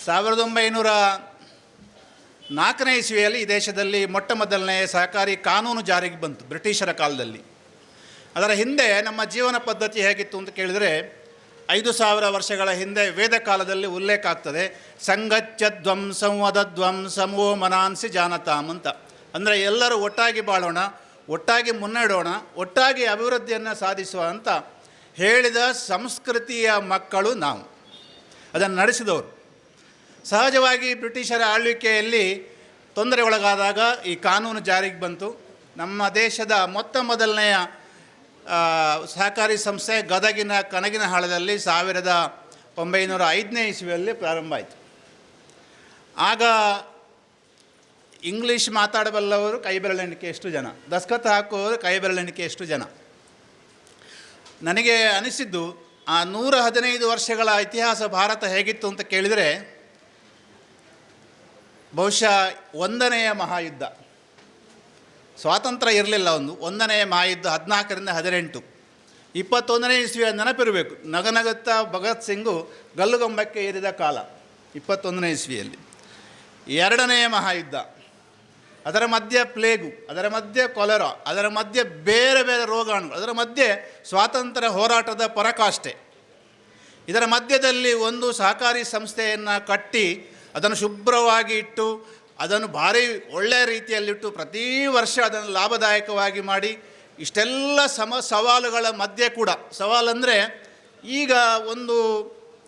1904ನೇ ಇಸ್ವಿಯಲ್ಲಿ ಈ ದೇಶದಲ್ಲಿ ಮೊಟ್ಟ ಮೊದಲನೇ ಸಹಕಾರಿ ಕಾನೂನು ಜಾರಿಗೆ ಬಂತು ಬ್ರಿಟಿಷರ ಕಾಲದಲ್ಲಿ. ಅದರ ಹಿಂದೆ ನಮ್ಮ ಜೀವನ ಪದ್ಧತಿ ಹೇಗಿತ್ತು ಅಂತ ಕೇಳಿದರೆ 5000 ವರ್ಷಗಳ ಹಿಂದೆ ವೇದ ಕಾಲದಲ್ಲಿ ಉಲ್ಲೇಖ ಆಗ್ತದೆ, ಸಂಗತ್ಯಧ್ವಂ ಸಂವದಧ್ವಂ ಸಮೋ ಮನಾನ್ಸಿ ಜಾನತಾಮ್ ಅಂತ. ಅಂದರೆ ಎಲ್ಲರೂ ಒಟ್ಟಾಗಿ ಬಾಳೋಣ, ಒಟ್ಟಾಗಿ ಮುನ್ನಡೆಯೋಣ, ಒಟ್ಟಾಗಿ ಅಭಿವೃದ್ಧಿಯನ್ನು ಸಾಧಿಸುವ ಅಂತ ಹೇಳಿದ ಸಂಸ್ಕೃತಿಯ ಮಕ್ಕಳು ನಾವು, ಅದನ್ನು ನಡೆಸಿದವರು. ಸಹಜವಾಗಿ ಬ್ರಿಟಿಷರ ಆಳ್ವಿಕೆಯಲ್ಲಿ ತೊಂದರೆ ಒಳಗಾದಾಗ ಈ ಕಾನೂನು ಜಾರಿಗೆ ಬಂತು. ನಮ್ಮ ದೇಶದ ಮೊದಲನೆಯ ಸಹಕಾರಿ ಸಂಸ್ಥೆ ಗದಗಿನ ಕನಗಿನಹಾಳದಲ್ಲಿ 1905ನೇ ಇಸ್ವಿಯಲ್ಲಿ ಪ್ರಾರಂಭ ಆಯಿತು. ಆಗ ಇಂಗ್ಲೀಷ್ ಮಾತಾಡಬಲ್ಲವರು ಕೈಬೆರಳೆಣಿಕೆಯಷ್ಟು ಜನ, ದಸ್ಕತ್ ಹಾಕುವವರು ಕೈಬೆರಳೆಣಿಕೆಯಷ್ಟು ಜನ. ನನಗೆ ಅನಿಸಿದ್ದು, ಆ 115 ವರ್ಷಗಳ ಇತಿಹಾಸ ಭಾರತ ಹೇಗಿತ್ತು ಅಂತ ಕೇಳಿದರೆ, ಬಹುಶಃ 1ನೇ ಮಹಾಯುದ್ಧ, ಸ್ವಾತಂತ್ರ್ಯ ಇರಲಿಲ್ಲ. 1ನೇ ಮಹಾಯುದ್ಧ 14ರಿಂದ 18, 21ನೇ ಇಸ್ವಿಯ ನೆನಪಿರಬೇಕು. ನಗನಗುತ್ತಾ ಭಗತ್ ಸಿಂಗು ಗಲ್ಲುಗಂಬಕ್ಕೆ ಏರಿದ ಕಾಲ 21ನೇ ಇಸ್ವಿಯಲ್ಲಿ. 2ನೇ ಮಹಾಯುದ್ಧ, ಅದರ ಮಧ್ಯೆ ಪ್ಲೇಗು, ಅದರ ಮಧ್ಯೆ ಕೊಲೆರಾ, ಅದರ ಮಧ್ಯೆ ಬೇರೆ ಬೇರೆ ರೋಗಾಣುಗಳು, ಅದರ ಮಧ್ಯೆ ಸ್ವಾತಂತ್ರ್ಯ ಹೋರಾಟದ ಪರಾಕಾಷ್ಠೆ. ಇದರ ಮಧ್ಯದಲ್ಲಿ ಒಂದು ಸಹಕಾರಿ ಸಂಸ್ಥೆಯನ್ನು ಕಟ್ಟಿ ಅದನ್ನು ಶುಭ್ರವಾಗಿ ಇಟ್ಟು, ಅದನ್ನು ಭಾರಿ ಒಳ್ಳೆಯ ರೀತಿಯಲ್ಲಿಟ್ಟು, ಪ್ರತಿ ವರ್ಷ ಅದನ್ನು ಲಾಭದಾಯಕವಾಗಿ ಮಾಡಿ, ಇಷ್ಟೆಲ್ಲ ಸವಾಲುಗಳ ಮಧ್ಯೆ ಕೂಡ, ಸವಾಲಂದರೆ ಈಗ ಒಂದು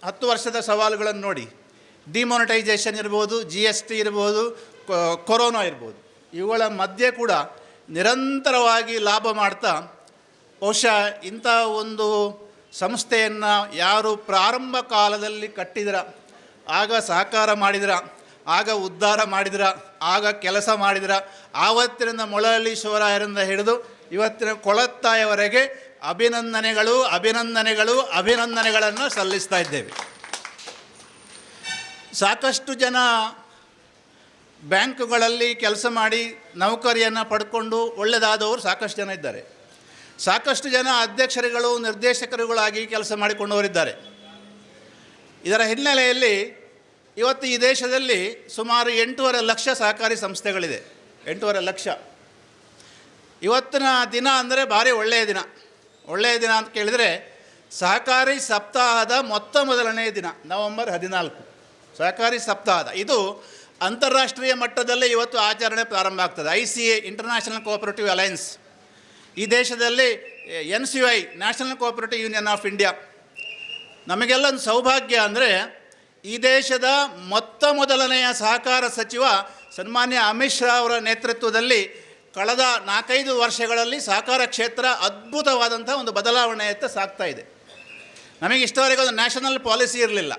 10 ವರ್ಷದ ಸವಾಲುಗಳನ್ನು ನೋಡಿ, ಡಿಮಾನಿಟೈಸೇಷನ್ ಇರ್ಬೋದು, GST ಇರ್ಬೋದು, ಕೊರೋನಾ ಇರ್ಬೋದು, ಇವುಗಳ ಮಧ್ಯೆ ಕೂಡ ನಿರಂತರವಾಗಿ ಲಾಭ ಮಾಡ್ತಾ, ಬಹುಶಃ ಇಂಥ ಒಂದು ಸಂಸ್ಥೆಯನ್ನು ಯಾರು ಪ್ರಾರಂಭ ಕಾಲದಲ್ಲಿ ಕಟ್ಟಿದ್ರ, ಆಗ ಸಹಕಾರ ಮಾಡಿದ್ರ, ಆಗ ಉದ್ಧಾರ ಮಾಡಿದ್ರ, ಆಗ ಕೆಲಸ ಮಾಡಿದ್ರ, ಆವತ್ತಿನಿಂದ ಮೊಳಲಿ ಶಿವರಾಯರಿಂದ ಹಿಡಿದು ಇವತ್ತಿನ ಕೊಳತ್ತಾಯವರೆಗೆ ಅಭಿನಂದನೆಗಳನ್ನು ಸಲ್ಲಿಸ್ತಾ ಇದ್ದೇವೆ. ಸಾಕಷ್ಟು ಜನ ಬ್ಯಾಂಕುಗಳಲ್ಲಿ ಕೆಲಸ ಮಾಡಿ ನೌಕರಿಯನ್ನು ಪಡ್ಕೊಂಡು ಒಳ್ಳೆಯದಾದವರು ಸಾಕಷ್ಟು ಜನ ಇದ್ದಾರೆ. ಸಾಕಷ್ಟು ಜನ ಅಧ್ಯಕ್ಷರುಗಳು, ನಿರ್ದೇಶಕರುಗಳಾಗಿ ಕೆಲಸ ಮಾಡಿಕೊಂಡವರಿದ್ದಾರೆ. ಇದರ ಹಿನ್ನೆಲೆಯಲ್ಲಿ ಇವತ್ತು ಈ ದೇಶದಲ್ಲಿ ಸುಮಾರು 8.5 ಲಕ್ಷ ಸಹಕಾರಿ ಸಂಸ್ಥೆಗಳಿದೆ. 8.5 ಲಕ್ಷ. ಇವತ್ತಿನ ದಿನ ಅಂದರೆ ಭಾರಿ ಒಳ್ಳೆಯ ದಿನ ಅಂತ ಕೇಳಿದರೆ, ಸಹಕಾರಿ ಸಪ್ತಾಹದ ಮೊದಲನೇ ದಿನ ನವೆಂಬರ್ 14 ಸಹಕಾರಿ ಸಪ್ತಾಹದ. ಇದು ಅಂತಾರಾಷ್ಟ್ರೀಯ ಮಟ್ಟದಲ್ಲೇ ಇವತ್ತು ಆಚರಣೆ ಪ್ರಾರಂಭ ಆಗ್ತದೆ. ICA ಇಂಟರ್ನ್ಯಾಷನಲ್ ಕೋಆಪರೇಟಿವ್ ಅಲೈನ್ಸ್, ಈ ದೇಶದಲ್ಲಿ NCI national cooperative union of India. ನಮಗೆಲ್ಲ ಒಂದು ಸೌಭಾಗ್ಯ ಅಂದರೆ, ಈ ದೇಶದ ಮೊದಲನೆಯ ಸಹಕಾರ ಸಚಿವ ಸನ್ಮಾನ್ಯ ಅಮಿತ್ ಶಾ ಅವರ ನೇತೃತ್ವದಲ್ಲಿ ಕಳೆದ 4-5 ವರ್ಷಗಳಲ್ಲಿ ಸಹಕಾರ ಕ್ಷೇತ್ರ ಅದ್ಭುತವಾದಂಥ ಒಂದು ಬದಲಾವಣೆಯತ್ತ ಸಾಗ್ತಾ ಇದೆ. ನಮಗೆ ಇಷ್ಟವರೆಗೆ ಒಂದು ನ್ಯಾಷನಲ್ ಪಾಲಿಸಿ ಇರಲಿಲ್ಲ.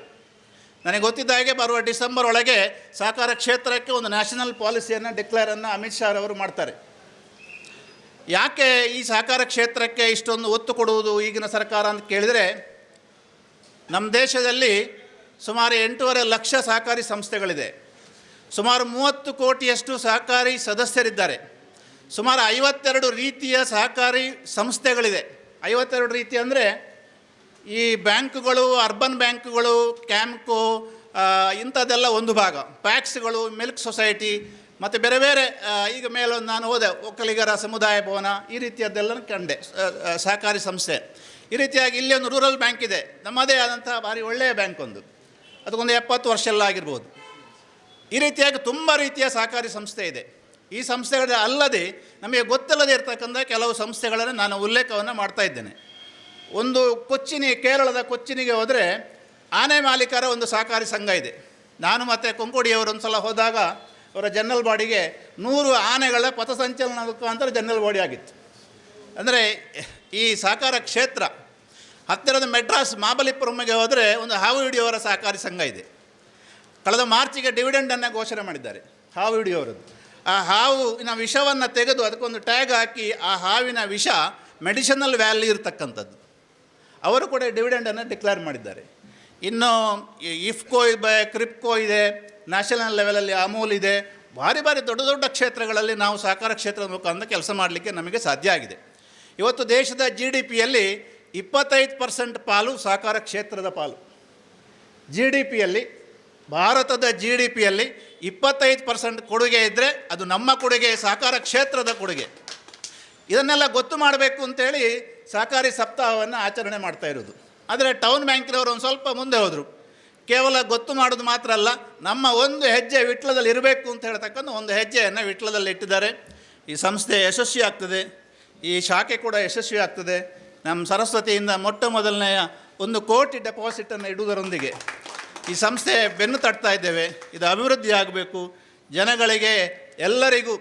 ನನಗೆ ಗೊತ್ತಿದ್ದ ಹಾಗೆ ಬರುವ ಡಿಸೆಂಬರ್ ಒಳಗೆ ಸಹಕಾರ ಕ್ಷೇತ್ರಕ್ಕೆ ಒಂದು ನ್ಯಾಷನಲ್ ಪಾಲಿಸಿಯನ್ನು ಡಿಕ್ಲೇರನ್ನು ಅಮಿತ್ ಶಾ ಅವರು ಮಾಡ್ತಾರೆ. ಯಾಕೆ ಈ ಸಹಕಾರ ಕ್ಷೇತ್ರಕ್ಕೆ ಇಷ್ಟೊಂದು ಒತ್ತು ಕೊಡುವುದು ಈಗಿನ ಸರ್ಕಾರ ಅಂತ ಕೇಳಿದರೆ, ನಮ್ಮ ದೇಶದಲ್ಲಿ ಸುಮಾರು 8.5 ಲಕ್ಷ ಸಹಕಾರಿ ಸಂಸ್ಥೆಗಳಿದೆ. ಸುಮಾರು 30 ಕೋಟಿಯಷ್ಟು ಸಹಕಾರಿ ಸದಸ್ಯರಿದ್ದಾರೆ. ಸುಮಾರು 52 ರೀತಿಯ ಸಹಕಾರಿ ಸಂಸ್ಥೆಗಳಿದೆ. 52 ರೀತಿ ಅಂದರೆ ಈ ಬ್ಯಾಂಕುಗಳು, ಅರ್ಬನ್ ಬ್ಯಾಂಕುಗಳು, ಕ್ಯಾಂಪ್ಕೋ ಇಂಥದ್ದೆಲ್ಲ ಒಂದು ಭಾಗ, ಪ್ಯಾಕ್ಸ್ಗಳು, ಮಿಲ್ಕ್ ಸೊಸೈಟಿ ಮತ್ತು ಬೇರೆ ಬೇರೆ. ಈಗ ಮೇಲೊಂದು ನಾನು ಹೋದೆ, ಒಕ್ಕಲಿಗರ ಸಮುದಾಯ ಭವನ, ಈ ರೀತಿಯದ್ದೆಲ್ಲ ಕಂಡೆ ಸಹಕಾರಿ ಸಂಸ್ಥೆ. ಈ ರೀತಿಯಾಗಿ ಇಲ್ಲಿ ಒಂದು ರೂರಲ್ ಬ್ಯಾಂಕ್ ಇದೆ, ನಮ್ಮದೇ ಆದಂತಹ ಭಾರಿ ಒಳ್ಳೆಯ ಬ್ಯಾಂಕ್ ಒಂದು, ಅದಕ್ಕೊಂದು 70 ವರ್ಷ ಎಲ್ಲ ಆಗಿರ್ಬೋದು. ಈ ರೀತಿಯಾಗಿ ತುಂಬ ರೀತಿಯ ಸಹಕಾರಿ ಸಂಸ್ಥೆ ಇದೆ. ಈ ಸಂಸ್ಥೆಗಳ ಅಲ್ಲದೆ ನಮಗೆ ಗೊತ್ತಿಲ್ಲದೆ ಇರತಕ್ಕಂಥ ಕೆಲವು ಸಂಸ್ಥೆಗಳನ್ನು ನಾನು ಉಲ್ಲೇಖವನ್ನು ಮಾಡ್ತಾ ಇದ್ದೇನೆ. ಒಂದು ಕೇರಳದ ಕೊಚ್ಚಿನಿಗೆ ಹೋದರೆ ಆನೆ ಮಾಲೀಕರ ಒಂದು ಸಹಕಾರಿ ಸಂಘ ಇದೆ. ನಾನು ಮತ್ತು ಕೊಂಕೋಡಿಯವರು ಒಂದು ಸಲ ಹೋದಾಗ ಅವರ ಜನರಲ್ ಬಾಡಿಗೆ 100 ಆನೆಗಳ ಪಥಸಂಚಲನ ಮುಖಾಂತರ ಜನರಲ್ ಬಾಡಿ ಆಗಿತ್ತು. ಅಂದರೆ ಈ ಸಹಕಾರ ಕ್ಷೇತ್ರ ಹತ್ತಿರದ ಮೆಡ್ರಾಸ್ ಮಹಾಬಲಿಪುರಮ್ಗೆ ಹೋದರೆ ಒಂದು ಹಾವು ಹಿಡಿಯುವವರ ಸಹಕಾರಿ ಸಂಘ ಇದೆ. ಕಳೆದ ಮಾರ್ಚಿಗೆ ಡಿವಿಡೆಂಡನ್ನು ಘೋಷಣೆ ಮಾಡಿದ್ದಾರೆ ಹಾವು ಹಿಡಿಯುವವರದ್ದು. ಆ ಹಾವಿನ ವಿಷವನ್ನು ತೆಗೆದು ಅದಕ್ಕೊಂದು ಟ್ಯಾಗ್ ಹಾಕಿ ಆ ಹಾವಿನ ವಿಷ ಮೆಡಿಸಿನಲ್ ವ್ಯಾಲ್ಯೂ ಇರತಕ್ಕಂಥದ್ದು, ಅವರು ಕೂಡ ಡಿವಿಡೆಂಡನ್ನು ಡಿಕ್ಲೇರ್ ಮಾಡಿದ್ದಾರೆ. ಇನ್ನು ಇಫ್ಕೋ ಇದೆ, ಕ್ರಿಪ್ಕೋ ಇದೆ, ನ್ಯಾಷನಲ್ ಲೆವೆಲಲ್ಲಿ ಅಮೂಲ್ ಇದೆ. ಭಾರಿ ದೊಡ್ಡ ದೊಡ್ಡ ಕ್ಷೇತ್ರಗಳಲ್ಲಿ ನಾವು ಸಹಕಾರ ಕ್ಷೇತ್ರದ ಮುಖಾಂತರ ಕೆಲಸ ಮಾಡಲಿಕ್ಕೆ ನಮಗೆ ಸಾಧ್ಯ ಆಗಿದೆ. ಇವತ್ತು ದೇಶದ GDPಯಲ್ಲಿ 25% ಪಾಲು ಸಹಕಾರ ಕ್ಷೇತ್ರದ ಪಾಲು. GDPಯಲ್ಲಿ ಭಾರತದ GDPಯಲ್ಲಿ 25% ಕೊಡುಗೆ ಇದ್ದರೆ ಅದು ನಮ್ಮ ಕೊಡುಗೆ, ಸಹಕಾರ ಕ್ಷೇತ್ರದ ಕೊಡುಗೆ. ಇದನ್ನೆಲ್ಲ ಗೊತ್ತು ಮಾಡಬೇಕು ಅಂತೇಳಿ ಸಹಕಾರಿ ಸಪ್ತಾಹವನ್ನು ಆಚರಣೆ ಮಾಡ್ತಾ ಇರೋದು. ಆದರೆ ಟೌನ್ ಬ್ಯಾಂಕಿನವರು ಒಂದು ಸ್ವಲ್ಪ ಮುಂದೆ ಹೋದರು. ಕೇವಲ ಗೊತ್ತು ಮಾಡೋದು ಮಾತ್ರ ಅಲ್ಲ, ನಮ್ಮ ಒಂದು ಹೆಜ್ಜೆ ವಿಟ್ಲದಲ್ಲಿ ಇರಬೇಕು ಅಂತ ಹೇಳ್ತಕ್ಕಂಥ ಒಂದು ಹೆಜ್ಜೆಯನ್ನು ವಿಟ್ಲದಲ್ಲಿ ಇಟ್ಟಿದ್ದಾರೆ. ಈ ಸಂಸ್ಥೆ ಯಶಸ್ವಿ ಆಗ್ತದೆ, ಈ ಶಾಖೆ ಕೂಡ ಯಶಸ್ವಿ ಆಗ್ತದೆ. ನಮ್ಮ ಸರಸ್ವತಿಯಿಂದ ಮೊದಲನೆಯ 1 ಕೋಟಿ ಡೆಪಾಸಿಟನ್ನು ಇಡುವುದರೊಂದಿಗೆ ಈ ಸಂಸ್ಥೆ ಬೆನ್ನು ತಟ್ತಾ ಇದ್ದೇವೆ. ಇದು ಅಭಿವೃದ್ಧಿ ಆಗಬೇಕು, ಜನಗಳಿಗೆ ಎಲ್ಲರಿಗೂ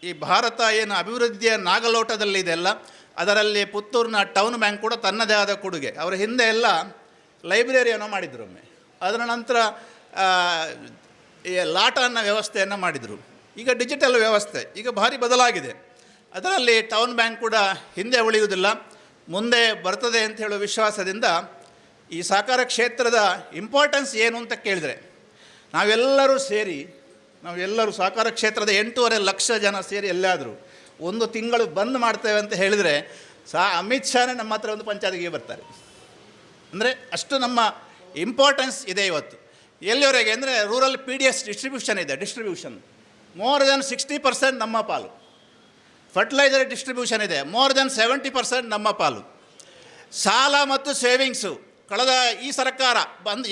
ಈ ಭಾರತ ಏನು ಅಭಿವೃದ್ಧಿಯ ನಾಗಲೋಟದಲ್ಲಿದೆ ಅಲ್ಲ, ಅದರಲ್ಲಿ ಪುತ್ತೂರಿನ ಟೌನ್ ಬ್ಯಾಂಕ್ ಕೂಡ ತನ್ನದೇ ಆದ ಕೊಡುಗೆ. ಅವರ ಹಿಂದೆ ಎಲ್ಲ ಲೈಬ್ರರಿಯನ್ನು ಮಾಡಿದರು ಒಮ್ಮೆ, ಅದರ ನಂತರ ಲಾಟ ಅನ್ನೋ ವ್ಯವಸ್ಥೆಯನ್ನು ಮಾಡಿದರು. ಈಗ ಡಿಜಿಟಲ್ ವ್ಯವಸ್ಥೆ ಈಗ ಭಾರಿ ಬದಲಾಗಿದೆ. ಅದರಲ್ಲಿ ಟೌನ್ ಬ್ಯಾಂಕ್ ಕೂಡ ಹಿಂದೆ ಉಳಿಯುವುದಿಲ್ಲ, ಮುಂದೆ ಬರ್ತದೆ ಅಂತ ಹೇಳುವ ವಿಶ್ವಾಸದಿಂದ ಈ ಸಹಕಾರ ಕ್ಷೇತ್ರದ ಇಂಪಾರ್ಟೆನ್ಸ್ ಏನು ಅಂತ ಕೇಳಿದರೆ, ನಾವೆಲ್ಲರೂ ಸಹಕಾರ ಕ್ಷೇತ್ರದ 8.5 ಲಕ್ಷ ಜನ ಸೇರಿ ಎಲ್ಲಾದರೂ 1 ತಿಂಗಳು ಬಂದ್ ಮಾಡ್ತೇವೆ ಅಂತ ಹೇಳಿದರೆ ಅಮಿತ್ ಶಾನೇ ನಮ್ಮ ಹತ್ರ ಒಂದು ಪಂಚಾಯತಿಗೆ ಬರ್ತಾರೆ. ಅಂದರೆ ಅಷ್ಟು ನಮ್ಮ ಇಂಪಾರ್ಟೆನ್ಸ್ ಇದೆ ಇವತ್ತು. ಎಲ್ಲಿವರೆಗೆ ಅಂದರೆ ರೂರಲ್ PDS ಡಿಸ್ಟ್ರಿಬ್ಯೂಷನ್ ಇದೆ, ಮೋರ್ ದೆನ್ 60% ನಮ್ಮ ಪಾಲು. ಫರ್ಟಿಲೈಸರ್ ಡಿಸ್ಟ್ರಿಬ್ಯೂಷನ್ ಇದೆ, ಮೋರ್ ದೆನ್ 70% ನಮ್ಮ ಪಾಲು. ಸಾಲ ಮತ್ತು ಸೇವಿಂಗ್ಸು ಕಳೆದ ಈ ಸರ್ಕಾರ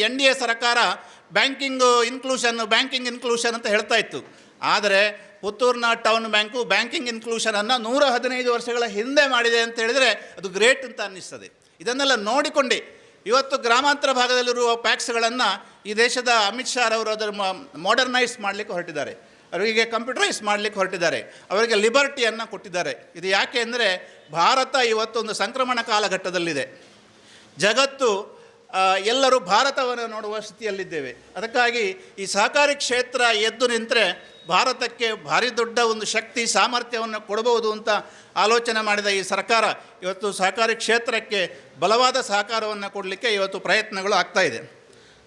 NDA ಸರ್ಕಾರ ಬ್ಯಾಂಕಿಂಗ್ ಇನ್ಕ್ಲೂಷನ್ ಅಂತ ಹೇಳ್ತಾ ಇತ್ತು. ಆದರೆ ಪುತ್ತೂರಿನ ಟೌನ್ ಬ್ಯಾಂಕು ಬ್ಯಾಂಕಿಂಗ್ ಇನ್ಕ್ಲೂಷನನ್ನು 115 ವರ್ಷಗಳ ಹಿಂದೆ ಮಾಡಿದೆ ಅಂತ ಹೇಳಿದರೆ ಅದು ಗ್ರೇಟ್ ಅಂತ ಅನ್ನಿಸ್ತದೆ. ಇದನ್ನೆಲ್ಲ ನೋಡಿಕೊಂಡು ಇವತ್ತು ಗ್ರಾಮಾಂತರ ಭಾಗದಲ್ಲಿರುವ ಪ್ಯಾಕ್ಸ್ಗಳನ್ನು ಈ ದೇಶದ ಅಮಿತ್ ಶಾ ಅವರು ಅದರ ಮಾಡರ್ನೈಸ್ ಮಾಡಲಿಕ್ಕೆ ಹೊರಟಿದ್ದಾರೆ, ಅವರಿಗೆ ಕಂಪ್ಯೂಟರೈಸ್ ಮಾಡಲಿಕ್ಕೆ ಹೊರಟಿದ್ದಾರೆ, ಅವರಿಗೆ ಲಿಬರ್ಟಿಯನ್ನು ಕೊಟ್ಟಿದ್ದಾರೆ. ಇದು ಯಾಕೆ ಅಂದರೆ ಭಾರತ ಇವತ್ತೊಂದು ಸಂಕ್ರಮಣ ಕಾಲಘಟ್ಟದಲ್ಲಿದೆ. ಜಗತ್ತು ಎಲ್ಲರೂ ಭಾರತವನ್ನು ನೋಡುವ ಸ್ಥಿತಿಯಲ್ಲಿದ್ದೇವೆ. ಅದಕ್ಕಾಗಿ ಈ ಸಹಕಾರಿ ಕ್ಷೇತ್ರ ಎದ್ದು ನಿಂತರೆ ಭಾರತಕ್ಕೆ ಭಾರಿ ದೊಡ್ಡ ಒಂದು ಶಕ್ತಿ ಸಾಮರ್ಥ್ಯವನ್ನು ಕೊಡಬಹುದು ಅಂತ ಆಲೋಚನೆ ಮಾಡಿದ ಈ ಸರ್ಕಾರ ಇವತ್ತು ಸಹಕಾರಿ ಕ್ಷೇತ್ರಕ್ಕೆ ಬಲವಾದ ಸಹಕಾರವನ್ನು ಕೊಡಲಿಕ್ಕೆ ಇವತ್ತು ಪ್ರಯತ್ನಗಳು ಆಗ್ತಾಯಿದೆ.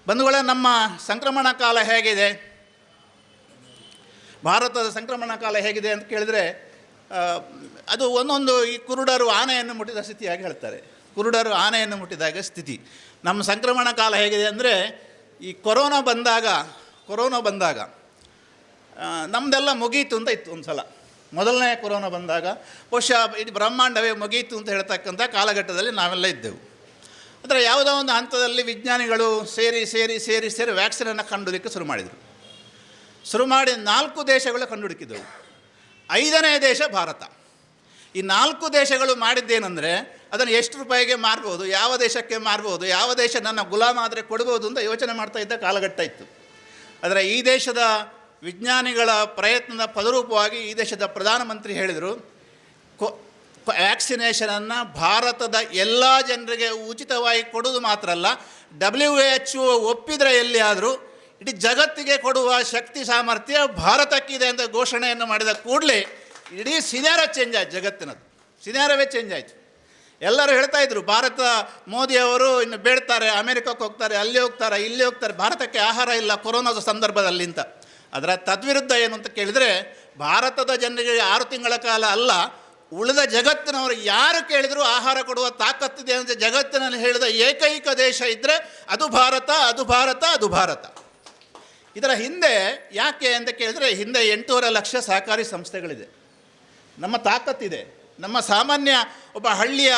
ಬಂಧುಗಳೇ, ನಮ್ಮ ಸಂಕ್ರಮಣ ಕಾಲ ಹೇಗಿದೆ, ಭಾರತದ ಸಂಕ್ರಮಣ ಕಾಲ ಹೇಗಿದೆ ಅಂತ ಕೇಳಿದರೆ ಅದು ಒಂದೊಂದು ಈ ಕುರುಡರು ಆನೆಯನ್ನು ಮುಟ್ಟಿದ ಸ್ಥಿತಿಯಾಗಿ ಹೇಳ್ತಾರೆ. ಕುರುಡರು ಆನೆಯನ್ನು ಮುಟ್ಟಿದಾಗ ಸ್ಥಿತಿ. ನಮ್ಮ ಸಂಕ್ರಮಣ ಕಾಲ ಹೇಗಿದೆ ಅಂದರೆ ಈ ಕೊರೋನಾ ಬಂದಾಗ ನಮ್ಮದೆಲ್ಲ ಮುಗೀತು ಅಂತ ಇತ್ತು ಒಂದು ಸಲ. ಮೊದಲನೇ ಕೊರೋನಾ ಬಂದಾಗ ಬಹುಶಃ ಇದು ಬ್ರಹ್ಮಾಂಡವೇ ಮುಗೀತು ಅಂತ ಹೇಳ್ತಕ್ಕಂಥ ಕಾಲಘಟ್ಟದಲ್ಲಿ ನಾವೆಲ್ಲ ಇದ್ದೆವು. ಆದರೆ ಯಾವುದೋ ಒಂದು ಹಂತದಲ್ಲಿ ವಿಜ್ಞಾನಿಗಳು ಸೇರಿ ವ್ಯಾಕ್ಸಿನನ್ನು ಕಂಡುಹಿಡಿಯಕ್ಕೆ ಶುರು ಮಾಡಿ 4 ದೇಶಗಳು ಕಂಡುಹುಡುಕಿದ್ದವು. 5ನೇ ದೇಶ ಭಾರತ. ಈ 4 ದೇಶಗಳು ಮಾಡಿದ್ದೇನೆಂದರೆ ಅದನ್ನು ಎಷ್ಟು ರೂಪಾಯಿಗೆ ಮಾರ್ಬೋದು, ಯಾವ ದೇಶಕ್ಕೆ ಮಾರ್ಬೋದು, ಯಾವ ದೇಶ ನನ್ನ ಗುಲಾಮ ಆದರೆ ಕೊಡ್ಬೋದು ಅಂತ ಯೋಚನೆ ಮಾಡ್ತಾ ಇದ್ದ ಕಾಲಘಟ್ಟ ಇತ್ತು. ಆದರೆ ಈ ದೇಶದ ವಿಜ್ಞಾನಿಗಳ ಪ್ರಯತ್ನದ ಫಲರೂಪವಾಗಿ ಈ ದೇಶದ ಪ್ರಧಾನಮಂತ್ರಿ ಹೇಳಿದರು, ವ್ಯಾಕ್ಸಿನೇಷನನ್ನು ಭಾರತದ ಎಲ್ಲ ಜನರಿಗೆ ಉಚಿತವಾಗಿ ಕೊಡೋದು ಮಾತ್ರ ಅಲ್ಲ, WHO ಒಪ್ಪಿದರೆ ಎಲ್ಲಿಯಾದರೂ ಇಡೀ ಜಗತ್ತಿಗೆ ಕೊಡುವ ಶಕ್ತಿ ಸಾಮರ್ಥ್ಯ ಭಾರತಕ್ಕಿದೆ ಅಂತ ಘೋಷಣೆಯನ್ನು ಮಾಡಿದ ಕೂಡಲೇ ಇಡೀ ಸಿನಾರ ಚೇಂಜ್ ಆಯಿತು. ಜಗತ್ತಿನದು ಸಿನಾರವೇ ಚೇಂಜ್ ಆಯಿತು. ಎಲ್ಲರೂ ಹೇಳ್ತಾ ಇದ್ರು ಭಾರತ ಮೋದಿಯವರು ಇನ್ನು ಬೇಡ್ತಾರೆ, ಅಮೇರಿಕಕ್ಕೆ ಹೋಗ್ತಾರೆ, ಅಲ್ಲಿ ಹೋಗ್ತಾರೆ, ಇಲ್ಲಿ ಹೋಗ್ತಾರೆ, ಭಾರತಕ್ಕೆ ಆಹಾರ ಇಲ್ಲ ಕೊರೋನಾದ ಸಂದರ್ಭದಲ್ಲಿ ಅಂತ. ಅದರ ತದ್ವಿರುದ್ಧ ಏನು ಅಂತ ಕೇಳಿದರೆ ಭಾರತದ ಜನರಿಗೆ 6 ತಿಂಗಳ ಕಾಲ ಅಲ್ಲ, ಉಳಿದ ಜಗತ್ತಿನವರು ಯಾರು ಕೇಳಿದರೂ ಆಹಾರ ಕೊಡುವ ತಾಕತ್ತಿದೆ ಅಂತ ಜಗತ್ತಿನಲ್ಲಿ ಹೇಳಿದ ಏಕೈಕ ದೇಶ ಇದ್ದರೆ ಅದು ಭಾರತ. ಇದರ ಹಿಂದೆ ಯಾಕೆ ಅಂತ ಕೇಳಿದರೆ ಹಿಂದೆ 8.5 ಲಕ್ಷ ಸಹಕಾರಿ ಸಂಸ್ಥೆಗಳಿದೆ. ನಮ್ಮ ತಾಕತ್ತಿದೆ, ನಮ್ಮ ಸಾಮಾನ್ಯ ಒಬ್ಬ ಹಳ್ಳಿಯ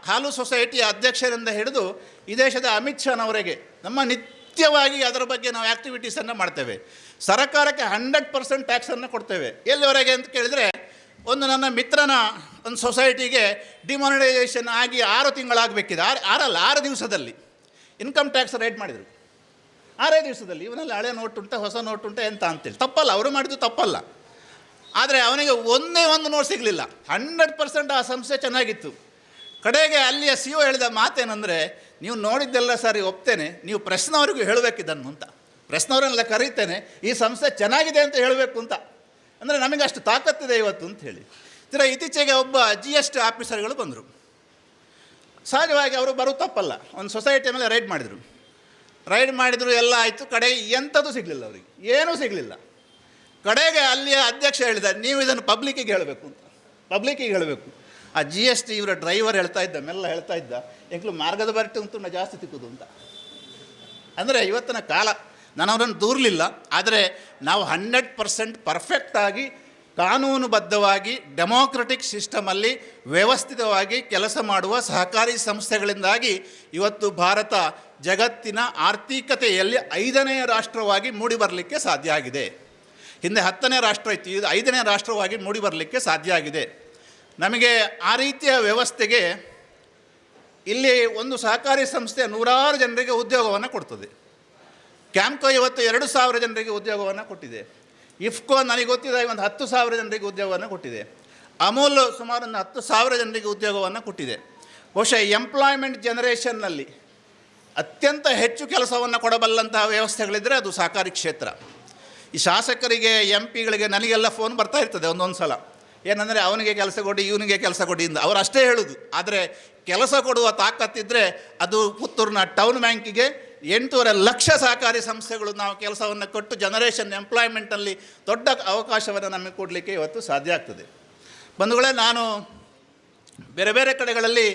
ಹಾಲು ಸೊಸೈಟಿಯ ಅಧ್ಯಕ್ಷರಿಂದ ಹಿಡಿದು ಈ ದೇಶದ ಅಮಿತ್ ಶಾನವರೆಗೆ ನಮ್ಮ ನಿತ್ಯವಾಗಿ ಅದರ ಬಗ್ಗೆ ನಾವು ಆ್ಯಕ್ಟಿವಿಟೀಸನ್ನು ಮಾಡ್ತೇವೆ. ಸರ್ಕಾರಕ್ಕೆ 100% ಟ್ಯಾಕ್ಸನ್ನು ಕೊಡ್ತೇವೆ. ಎಲ್ಲಿವರೆಗೆ ಅಂತ ಕೇಳಿದರೆ, ಒಂದು ನನ್ನ ಮಿತ್ರನ ಒಂದು ಸೊಸೈಟಿಗೆ ಡಿಮಾನಿಟೈಸೇಷನ್ ಆಗಿ 6 ತಿಂಗಳಾಗಬೇಕಿದೆ. 6 ದಿವಸದಲ್ಲಿ ಇನ್ಕಮ್ ಟ್ಯಾಕ್ಸ್ ರೈಡ್ ಮಾಡಿದರು. 6 ದಿವಸದಲ್ಲಿ. ಇವನಲ್ಲಿ ಹಳೆ ನೋಟ್ ಉಂಟ, ಹೊಸ ನೋಟ್ ಉಂಟ ಎಂತ ಅಂತೇಳಿ. ತಪ್ಪಲ್ಲ, ಅವರು ಮಾಡಿದ್ದು ತಪ್ಪಲ್ಲ. ಆದರೆ ಅವನಿಗೆ ಒಂದೇ ಒಂದು ನೋಟ್ ಸಿಗಲಿಲ್ಲ. 100% ಆ ಸಂಸ್ಥೆ ಚೆನ್ನಾಗಿತ್ತು. ಕಡೆಗೆ ಅಲ್ಲಿಯ CEO ಹೇಳಿದ ಮಾತೇನೆಂದರೆ, ನೀವು ನೋಡಿದ್ದೆಲ್ಲ ಸರಿ ಒಪ್ತೇನೆ, ನೀವು ಪ್ರೆಸ್ನವರಿಗೂ ಹೇಳಬೇಕಿದ್ದನ್ನು ಅಂತ. ಪ್ರೆಸ್ನವರನ್ನೆಲ್ಲ ಕರೀತೇನೆ, ಈ ಸಂಸ್ಥೆ ಚೆನ್ನಾಗಿದೆ ಅಂತ ಹೇಳಬೇಕು ಅಂತ. ಅಂದರೆ ನಮಗೆ ಅಷ್ಟು ತಾಕತ್ತಿದೆ ಇವತ್ತು ಅಂತ ಹೇಳಿ. ಇತ್ತೀಚೆಗೆ ಒಬ್ಬ GST ಆಫೀಸರ್ಗಳು ಬಂದರು. ಸಹಜವಾಗಿ ಅವರು ಬರೋ ತಪ್ಪಲ್ಲ. ಒಂದು ಸೊಸೈಟಿಯ ಮೇಲೆ ರೈಡ್ ಮಾಡಿದರು, ಎಲ್ಲ ಆಯಿತು. ಕಡೆಗೆ ಎಂಥದ್ದು ಸಿಗಲಿಲ್ಲ, ಅವರಿಗೆ ಏನೂ ಸಿಗಲಿಲ್ಲ. ಕಡೆಗೆ ಅಲ್ಲಿಯ ಅಧ್ಯಕ್ಷ ಹೇಳಿದ, ನೀವು ಇದನ್ನು ಪಬ್ಲಿಕ್ಕಿಗೆ ಹೇಳಬೇಕು ಅಂತ. ಪಬ್ಲಿಕ್ಕಿಗೆ ಹೇಳಬೇಕು. ಆ GST ಇವರ ಡ್ರೈವರ್ ಹೇಳ್ತಾ ಇದ್ದ, ಮೆಲ್ಲ ಹೇಳ್ತಾ ಇದ್ದ, ಎಂಕ್ಲು ಮಾರ್ಗದ ಬರಟೆ ಉಂಟು ನಾ ಜಾಸ್ತಿ ತಿಕ್ಕುದು ಅಂತ. ಅಂದರೆ ಇವತ್ತಿನ ಕಾಲ, ನಾನು ಅವರನ್ನು ದೂರಲಿಲ್ಲ. ಆದರೆ ನಾವು 100% ಪರ್ಫೆಕ್ಟಾಗಿ ಕಾನೂನುಬದ್ಧವಾಗಿ ಡೆಮೋಕ್ರೆಟಿಕ್ ಸಿಸ್ಟಮಲ್ಲಿ ವ್ಯವಸ್ಥಿತವಾಗಿ ಕೆಲಸ ಮಾಡುವ ಸಹಕಾರಿ ಸಂಸ್ಥೆಗಳಿಂದಾಗಿ ಇವತ್ತು ಭಾರತ ಜಗತ್ತಿನ ಆರ್ಥಿಕತೆಯಲ್ಲಿ 5ನೇ ರಾಷ್ಟ್ರವಾಗಿ ಮೂಡಿಬರಲಿಕ್ಕೆ ಸಾಧ್ಯ ಆಗಿದೆ. ಹಿಂದೆ 10ನೇ ರಾಷ್ಟ್ರ ಇತ್ತು, ಇದು 5ನೇ ರಾಷ್ಟ್ರವಾಗಿ ಮೂಡಿಬರಲಿಕ್ಕೆ ಸಾಧ್ಯ ಆಗಿದೆ. ನಮಗೆ ಆ ರೀತಿಯ ವ್ಯವಸ್ಥೆಗೆ ಇಲ್ಲಿ ಒಂದು ಸಹಕಾರಿ ಸಂಸ್ಥೆ 100 ಜನರಿಗೆ ಉದ್ಯೋಗವನ್ನು ಕೊಡ್ತದೆ. ಕ್ಯಾಂಪ್ಕೋ ಇವತ್ತು 2,000 ಜನರಿಗೆ ಉದ್ಯೋಗವನ್ನು ಕೊಟ್ಟಿದೆ. ಇಫ್ಕೋ ನನಗೆ ಗೊತ್ತಿದ್ದಾಗ ಒಂದು 10,000 ಜನರಿಗೆ ಉದ್ಯೋಗವನ್ನು ಕೊಟ್ಟಿದೆ. ಅಮೂಲ್ ಸುಮಾರು ಒಂದು 10,000 ಜನರಿಗೆ ಉದ್ಯೋಗವನ್ನು ಕೊಟ್ಟಿದೆ. ಬಹುಶಃ ಎಂಪ್ಲಾಯ್ಮೆಂಟ್ ಜನರೇಷನ್ನಲ್ಲಿ ಅತ್ಯಂತ ಹೆಚ್ಚು ಕೆಲಸವನ್ನು ಕೊಡಬಲ್ಲಂತಹ ವ್ಯವಸ್ಥೆಗಳಿದ್ದರೆ ಅದು ಸಹಕಾರಿ ಕ್ಷೇತ್ರ. ಈ ಶಾಸಕರಿಗೆ, MP ಗಳಿಗೆ ನನಗೆಲ್ಲ ಫೋನ್ ಬರ್ತಾ ಇರ್ತದೆ ಒಂದೊಂದು ಸಲ. ಏನಂದರೆ ಅವನಿಗೆ ಕೆಲಸ ಕೊಡಿ, ಇವನಿಗೆ ಕೆಲಸ ಕೊಡಿ ಇಂದ. ಅವರು ಅಷ್ಟೇ ಹೇಳೋದು. ಆದರೆ ಕೆಲಸ ಕೊಡುವ ತಾಕತ್ತಿದ್ದರೆ ಅದು ಪುತ್ತೂರಿನ ಟೌನ್ ಬ್ಯಾಂಕಿಗೆ 8.5 ಲಕ್ಷ ಸಹಕಾರಿ ಸಂಸ್ಥೆಗಳು ನಾವು ಕೆಲಸವನ್ನು ಕೊಟ್ಟು ಜನರೇಷನ್ ಎಂಪ್ಲಾಯ್ಮೆಂಟಲ್ಲಿ ದೊಡ್ಡ ಅವಕಾಶವನ್ನು ನಮಗೆ ಕೊಡಲಿಕ್ಕೆ ಇವತ್ತು ಸಾಧ್ಯ ಆಗ್ತದೆ. ಬಂಧುಗಳೇ, ನಾನು ಬೇರೆ ಬೇರೆ ಕಡೆಗಳಲ್ಲಿ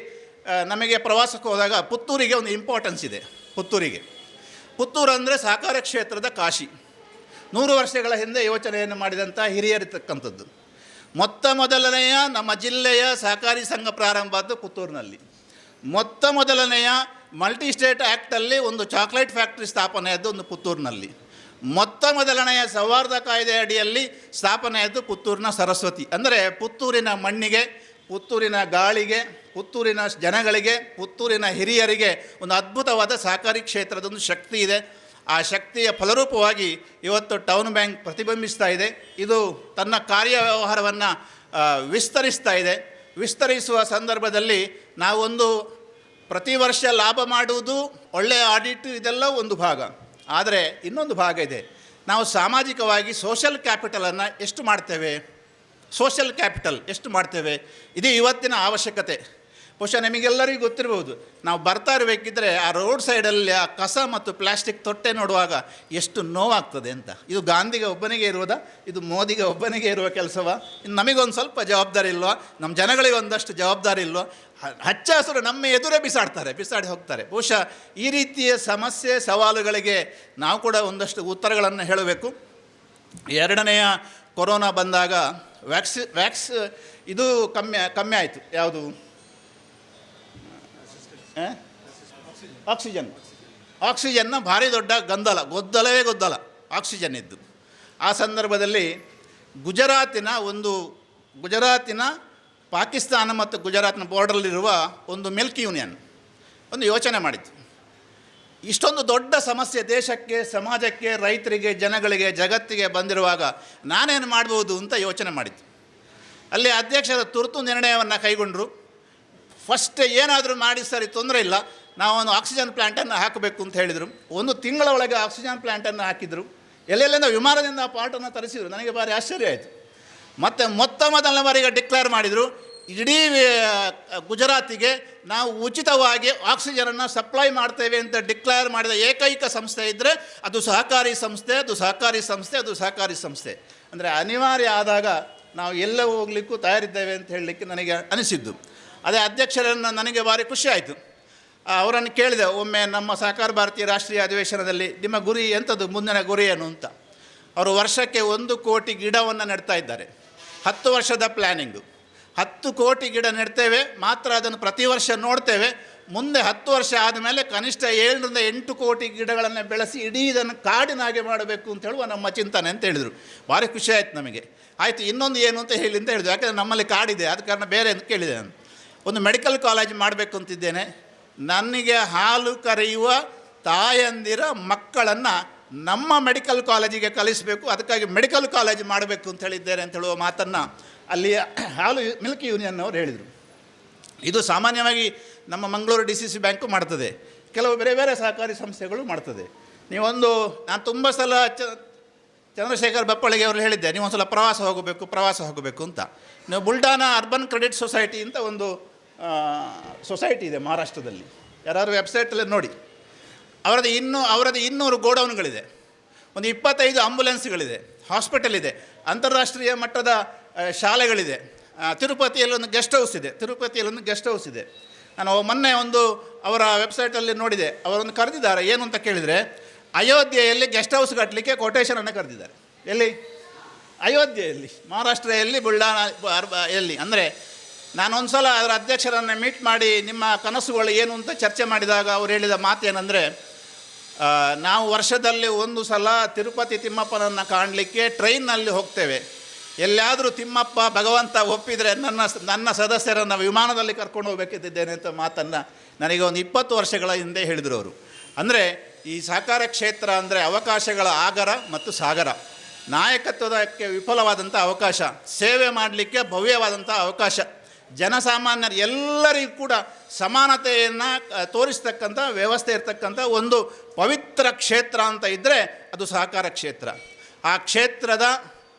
ನಮಗೆ ಪ್ರವಾಸಕ್ಕೆ ಹೋದಾಗ ಪುತ್ತೂರಿಗೆ ಒಂದು ಇಂಪಾರ್ಟೆನ್ಸ್ ಇದೆ. ಪುತ್ತೂರು ಅಂದರೆ ಸಹಕಾರ ಕ್ಷೇತ್ರದ ಕಾಶಿ. 100 ವರ್ಷಗಳ ಹಿಂದೆ ಯೋಚನೆಯನ್ನು ಮಾಡಿದಂಥ ಹಿರಿಯರಿರ್ತಕ್ಕಂಥದ್ದು. ಮೊದಲನೆಯ ನಮ್ಮ ಜಿಲ್ಲೆಯ ಸಹಕಾರಿ ಸಂಘ ಪ್ರಾರಂಭ ಆದ್ದು ಪುತ್ತೂರಿನಲ್ಲಿ. ಮೊದಲನೆಯ ಮಲ್ಟಿ ಸ್ಟೇಟ್ ಆ್ಯಕ್ಟಲ್ಲಿ ಒಂದು ಚಾಕ್ಲೇಟ್ ಫ್ಯಾಕ್ಟ್ರಿ ಸ್ಥಾಪನೆಯಾದ್ದು ಒಂದು ಪುತ್ತೂರಿನಲ್ಲಿ. ಮೊದಲನೆಯ ಸೌಹಾರ್ದ ಕಾಯ್ದೆ ಅಡಿಯಲ್ಲಿ ಸ್ಥಾಪನೆಯಾದ್ದು ಪುತ್ತೂರಿನ ಸರಸ್ವತಿ. ಅಂದರೆ ಪುತ್ತೂರಿನ ಮಣ್ಣಿಗೆ, ಪುತ್ತೂರಿನ ಗಾಳಿಗೆ, ಪುತ್ತೂರಿನ ಜನಗಳಿಗೆ, ಪುತ್ತೂರಿನ ಹಿರಿಯರಿಗೆ ಒಂದು ಅದ್ಭುತವಾದ ಸಹಕಾರಿ ಕ್ಷೇತ್ರದೊಂದು ಶಕ್ತಿ ಇದೆ. ಆ ಶಕ್ತಿಯ ಫಲರೂಪವಾಗಿ ಇವತ್ತು ಟೌನ್ ಬ್ಯಾಂಕ್ ಪ್ರತಿಬಿಂಬಿಸ್ತಾ ಇದೆ. ಇದು ತನ್ನ ಕಾರ್ಯವ್ಯವಹಾರವನ್ನು ವಿಸ್ತರಿಸ್ತಾ ಇದೆ. ವಿಸ್ತರಿಸುವ ಸಂದರ್ಭದಲ್ಲಿ ನಾವೊಂದು ಪ್ರತಿ ವರ್ಷ ಲಾಭ ಮಾಡುವುದು, ಒಳ್ಳೆಯ ಆಡಿಟ್, ಇದೆಲ್ಲ ಒಂದು ಭಾಗ. ಆದರೆ ಇನ್ನೊಂದು ಭಾಗ ಇದೆ. ನಾವು ಸಾಮಾಜಿಕವಾಗಿ ಸೋಷಲ್ ಕ್ಯಾಪಿಟಲನ್ನು ಎಷ್ಟು ಮಾಡ್ತೇವೆ, ಇದು ಇವತ್ತಿನ ಅವಶ್ಯಕತೆ. ಬಹುಶಃ ನಿಮಗೆಲ್ಲರಿಗೂ ಗೊತ್ತಿರ್ಬೋದು, ನಾವು ಬರ್ತಾ ಇರಬೇಕಿದ್ರೆ ಆ ರೋಡ್ ಸೈಡಲ್ಲಿ ಆ ಕಸ ಮತ್ತು ಪ್ಲಾಸ್ಟಿಕ್ ತೊಟ್ಟೆ ನೋಡುವಾಗ ಎಷ್ಟು ನೋವಾಗ್ತದೆ ಅಂತ. ಇದು ಗಾಂಧಿಗೆ ಒಬ್ಬನಿಗೆ ಇರುವುದಾ? ಇದು ಮೋದಿಗೆ ಒಬ್ಬನಿಗೆ ಇರುವ ಕೆಲಸವಾ? ಇನ್ನು ನಮಗೊಂದು ಸ್ವಲ್ಪ ಜವಾಬ್ದಾರಿ ಇಲ್ವಾ? ನಮ್ಮ ಜನಗಳಿಗೆ ಒಂದಷ್ಟು ಜವಾಬ್ದಾರಿ ಇಲ್ವಾ? ಹಚ್ಚ ಹಸಿರು ನಮ್ಮ ಎದುರೇ ಬಿಸಾಡಿ ಹೋಗ್ತಾರೆ. ಬಹುಶಃ ಈ ರೀತಿಯ ಸಮಸ್ಯೆ ಸವಾಲುಗಳಿಗೆ ನಾವು ಕೂಡ ಒಂದಷ್ಟು ಉತ್ತರಗಳನ್ನು ಹೇಳಬೇಕು. 2ನೆಯ ಕೊರೋನಾ ಬಂದಾಗ ಇದು ಕಮ್ಮಿ ಆಯಿತು. ಯಾವುದು? ಆಕ್ಸಿಜನ್ನ ಭಾರಿ ದೊಡ್ಡ ಗೊದ್ದಲ ಆಕ್ಸಿಜನ್ ಇದ್ದು. ಆ ಸಂದರ್ಭದಲ್ಲಿ ಗುಜರಾತಿನ ಪಾಕಿಸ್ತಾನ ಮತ್ತು ಗುಜರಾತ್ನ ಬಾರ್ಡರಲ್ಲಿರುವ ಒಂದು ಮಿಲ್ಕ್ ಯೂನಿಯನ್ ಒಂದು ಯೋಚನೆ ಮಾಡಿತ್ತು. ಇಷ್ಟೊಂದು ದೊಡ್ಡ ಸಮಸ್ಯೆ ದೇಶಕ್ಕೆ, ಸಮಾಜಕ್ಕೆ, ರೈತರಿಗೆ, ಜನಗಳಿಗೆ, ಜಗತ್ತಿಗೆ ಬಂದಿರುವಾಗ ನಾನೇನು ಮಾಡ್ಬೋದು ಅಂತ ಯೋಚನೆ ಮಾಡಿತ್ತು. ಅಲ್ಲಿ ಅಧ್ಯಕ್ಷರ ತುರ್ತು ನಿರ್ಣಯವನ್ನು ಕೈಗೊಂಡರು. ಫಸ್ಟ್ ಏನಾದರೂ ಮಾಡಿ ಸರಿ, ತೊಂದರೆ ಇಲ್ಲ, ನಾವೊಂದು ಆಕ್ಸಿಜನ್ ಪ್ಲ್ಯಾಂಟನ್ನು ಹಾಕಬೇಕು ಅಂತ ಹೇಳಿದರು. 1 ತಿಂಗಳ ಒಳಗೆ ಆಕ್ಸಿಜನ್ ಪ್ಲ್ಯಾಂಟನ್ನು ಹಾಕಿದರು. ಎಲ್ಲೆಲ್ಲಿಂದ ವಿಮಾನದಿಂದ ಆ ಪಾರ್ಟನ್ನು ತರಿಸಿದರು. ನನಗೆ ಭಾರಿ ಆಶ್ಚರ್ಯ ಆಯಿತು. ಮತ್ತು ಮೊದಲನೇ ಬಾರಿಗೆ ಡಿಕ್ಲೇರ್ ಮಾಡಿದರು, ಇಡೀ ಗುಜರಾತಿಗೆ ನಾವು ಉಚಿತವಾಗಿ ಆಕ್ಸಿಜನನ್ನು ಸಪ್ಲೈ ಮಾಡ್ತೇವೆ ಅಂತ ಡಿಕ್ಲೇರ್ ಮಾಡಿದ ಏಕೈಕ ಸಂಸ್ಥೆ ಇದ್ದರೆ ಅದು ಸಹಕಾರಿ ಸಂಸ್ಥೆ. ಅಂದರೆ ಅನಿವಾರ್ಯ ಆದಾಗ ನಾವು ಎಲ್ಲ ಹೋಗಲಿಕ್ಕೂ ತಯಾರಿದ್ದೇವೆ ಅಂತ ಹೇಳಲಿಕ್ಕೆ ನನಗೆ ಅನಿಸಿದ್ದು. ಅದೇ ಅಧ್ಯಕ್ಷರನ್ನು ನನಗೆ ಭಾರಿ ಖುಷಿ ಆಯಿತು. ಅವರನ್ನು ಕೇಳಿದೆ, ಒಮ್ಮೆ ನಮ್ಮ ಸಹಕಾರ ಭಾರತೀಯ ರಾಷ್ಟ್ರೀಯ ಅಧಿವೇಶನದಲ್ಲಿ ನಿಮ್ಮ ಗುರಿ ಎಂಥದ್ದು, ಮುಂದಿನ ಗುರಿ ಏನು ಅಂತ. ಅವರು ವರ್ಷಕ್ಕೆ 1 ಕೋಟಿ ಗಿಡವನ್ನು ನೆಡ್ತಾ ಇದ್ದಾರೆ. 10 ವರ್ಷದ ಪ್ಲ್ಯಾನಿಂಗು. 10 ಕೋಟಿ ಗಿಡ ನೆಡ್ತೇವೆ ಮಾತ್ರ, ಅದನ್ನು ಪ್ರತಿ ವರ್ಷ ನೋಡ್ತೇವೆ. ಮುಂದೆ 10 ವರ್ಷ ಆದಮೇಲೆ ಕನಿಷ್ಠ 7 ರಿಂದ 8 ಕೋಟಿ ಗಿಡಗಳನ್ನು ಬೆಳೆಸಿ ಇಡೀ ಇದನ್ನು ಕಾಡಿನಾಗೆ ಮಾಡಬೇಕು ಅಂತ ಹೇಳುವ ನಮ್ಮ ಚಿಂತನೆ ಅಂತ ಹೇಳಿದರು. ಭಾರಿ ಖುಷಿ ಆಯಿತು ನಮಗೆ. ಆಯಿತು, ಇನ್ನೊಂದು ಏನು ಅಂತ ಹೇಳಿ ಅಂತ ಹೇಳಿದ್ರು. ಯಾಕಂದರೆ ನಮ್ಮಲ್ಲಿ ಕಾಡಿದೆ, ಆದ ಕಾರಣ ಬೇರೆ ಅಂತ ಕೇಳಿದೆ ನಾನು. ಒಂದು ಮೆಡಿಕಲ್ ಕಾಲೇಜ್ ಮಾಡಬೇಕು ಅಂತಿದ್ದೇನೆ. ನನಗೆ ಹಾಲು ಕರೆಯುವ ತಾಯಂದಿರ ಮಕ್ಕಳನ್ನು ನಮ್ಮ ಮೆಡಿಕಲ್ ಕಾಲೇಜಿಗೆ ಕಲಿಸಬೇಕು, ಅದಕ್ಕಾಗಿ ಮೆಡಿಕಲ್ ಕಾಲೇಜ್ ಮಾಡಬೇಕು ಅಂತ ಹೇಳಿದ್ದೇನೆ ಅಂತ ಹೇಳುವ ಮಾತನ್ನು ಅಲ್ಲಿಯ ಹಾಲು ಮಿಲ್ಕ್ ಯೂನಿಯನ್ನವರು ಹೇಳಿದರು. ಇದು ಸಾಮಾನ್ಯವಾಗಿ ನಮ್ಮ ಮಂಗಳೂರು DCC ಬ್ಯಾಂಕು ಮಾಡ್ತದೆ, ಕೆಲವು ಬೇರೆ ಬೇರೆ ಸಹಕಾರಿ ಸಂಸ್ಥೆಗಳು ಮಾಡ್ತದೆ. ನಾನು ತುಂಬ ಸಲ ಚಂದ್ರಶೇಖರ್ ಬಪ್ಪಳಿಗೆ ಅವರು ಹೇಳಿದ್ದೆ, ನೀವೊಂದು ಸಲ ಪ್ರವಾಸ ಹೋಗಬೇಕು ಅಂತ. ನೀವು ಬುಲ್ಡಾನಾ ಅರ್ಬನ್ ಕ್ರೆಡಿಟ್ ಸೊಸೈಟಿ ಅಂತ ಒಂದು ಸೊಸೈಟಿ ಇದೆ ಮಹಾರಾಷ್ಟ್ರದಲ್ಲಿ, ಯಾರಾದ್ರು ವೆಬ್ಸೈಟಲ್ಲಿ ನೋಡಿ. ಅವರದ್ದು 200 ಗೋಡೌನ್ಗಳಿದೆ, ಒಂದು 25 ಆಂಬುಲೆನ್ಸ್ಗಳಿದೆ, ಹಾಸ್ಪಿಟಲ್ ಇದೆ, ಅಂತಾರಾಷ್ಟ್ರೀಯ ಮಟ್ಟದ ಶಾಲೆಗಳಿದೆ. ತಿರುಪತಿಯಲ್ಲಿ ಒಂದು ಗೆಸ್ಟ್ ಹೌಸ್ ಇದೆ. ನಾನು ಮೊನ್ನೆ ಅವರ ವೆಬ್ಸೈಟಲ್ಲಿ ನೋಡಿದೆ, ಅವರನ್ನು ಕರೆದಿದ್ದಾರೆ. ಏನು ಅಂತ ಕೇಳಿದರೆ, ಅಯೋಧ್ಯೆಯಲ್ಲಿ ಗೆಸ್ಟ್ ಹೌಸ್ ಕಟ್ಟಲಿಕ್ಕೆ ಕೊಟೇಶನನ್ನು ಕರೆದಿದ್ದಾರೆ. ಎಲ್ಲಿ? ಅಯೋಧ್ಯೆಯಲ್ಲಿ, ಮಹಾರಾಷ್ಟ್ರದಲ್ಲಿ ಬುಲ್ಡಾನಾ ಎಲ್ಲಿ ಅಂದರೆ. ನಾನೊಂದು ಸಲ ಅದರ ಅಧ್ಯಕ್ಷರನ್ನು ಮೀಟ್ ಮಾಡಿ ನಿಮ್ಮ ಕನಸುಗಳು ಏನು ಅಂತ ಚರ್ಚೆ ಮಾಡಿದಾಗ ಅವರು ಹೇಳಿದ ಮಾತೇನೆಂದರೆ, ನಾವು ವರ್ಷದಲ್ಲಿ 1 ಸಲ ತಿರುಪತಿ ತಿಮ್ಮಪ್ಪನನ್ನು ಕಾಣಲಿಕ್ಕೆ ಟ್ರೈನ್ನಲ್ಲಿ ಹೋಗ್ತೇವೆ. ಎಲ್ಲಾದರೂ ತಿಮ್ಮಪ್ಪ ಭಗವಂತ ಒಪ್ಪಿದರೆ ನನ್ನ ಸದಸ್ಯರನ್ನು ವಿಮಾನದಲ್ಲಿ ಕರ್ಕೊಂಡು ಹೋಗಬೇಕಿದ್ದೇನೆ ಅಂತ ಮಾತನ್ನು ನನಗೆ ಒಂದು 20 ವರ್ಷಗಳ ಹಿಂದೆ ಹೇಳಿದರು ಅವರು. ಅಂದರೆ ಈ ಸಹಕಾರ ಕ್ಷೇತ್ರ ಅಂದರೆ ಅವಕಾಶಗಳ ಆಗರ ಮತ್ತು ಸಾಗರ. ನಾಯಕತ್ವದಕ್ಕೆ ವಿಫಲವಾದಂಥ ಅವಕಾಶ, ಸೇವೆ ಮಾಡಲಿಕ್ಕೆ ಭವ್ಯವಾದಂಥ ಅವಕಾಶ, ಜನಸಾಮಾನ್ಯರು ಎಲ್ಲರಿಗೂ ಕೂಡ ಸಮಾನತೆಯನ್ನು ತೋರಿಸ್ತಕ್ಕಂಥ ವ್ಯವಸ್ಥೆ ಇರ್ತಕ್ಕಂಥ ಒಂದು ಪವಿತ್ರ ಕ್ಷೇತ್ರ ಅಂತ ಇದ್ದರೆ ಅದು ಸಹಕಾರ ಕ್ಷೇತ್ರ. ಆ ಕ್ಷೇತ್ರದ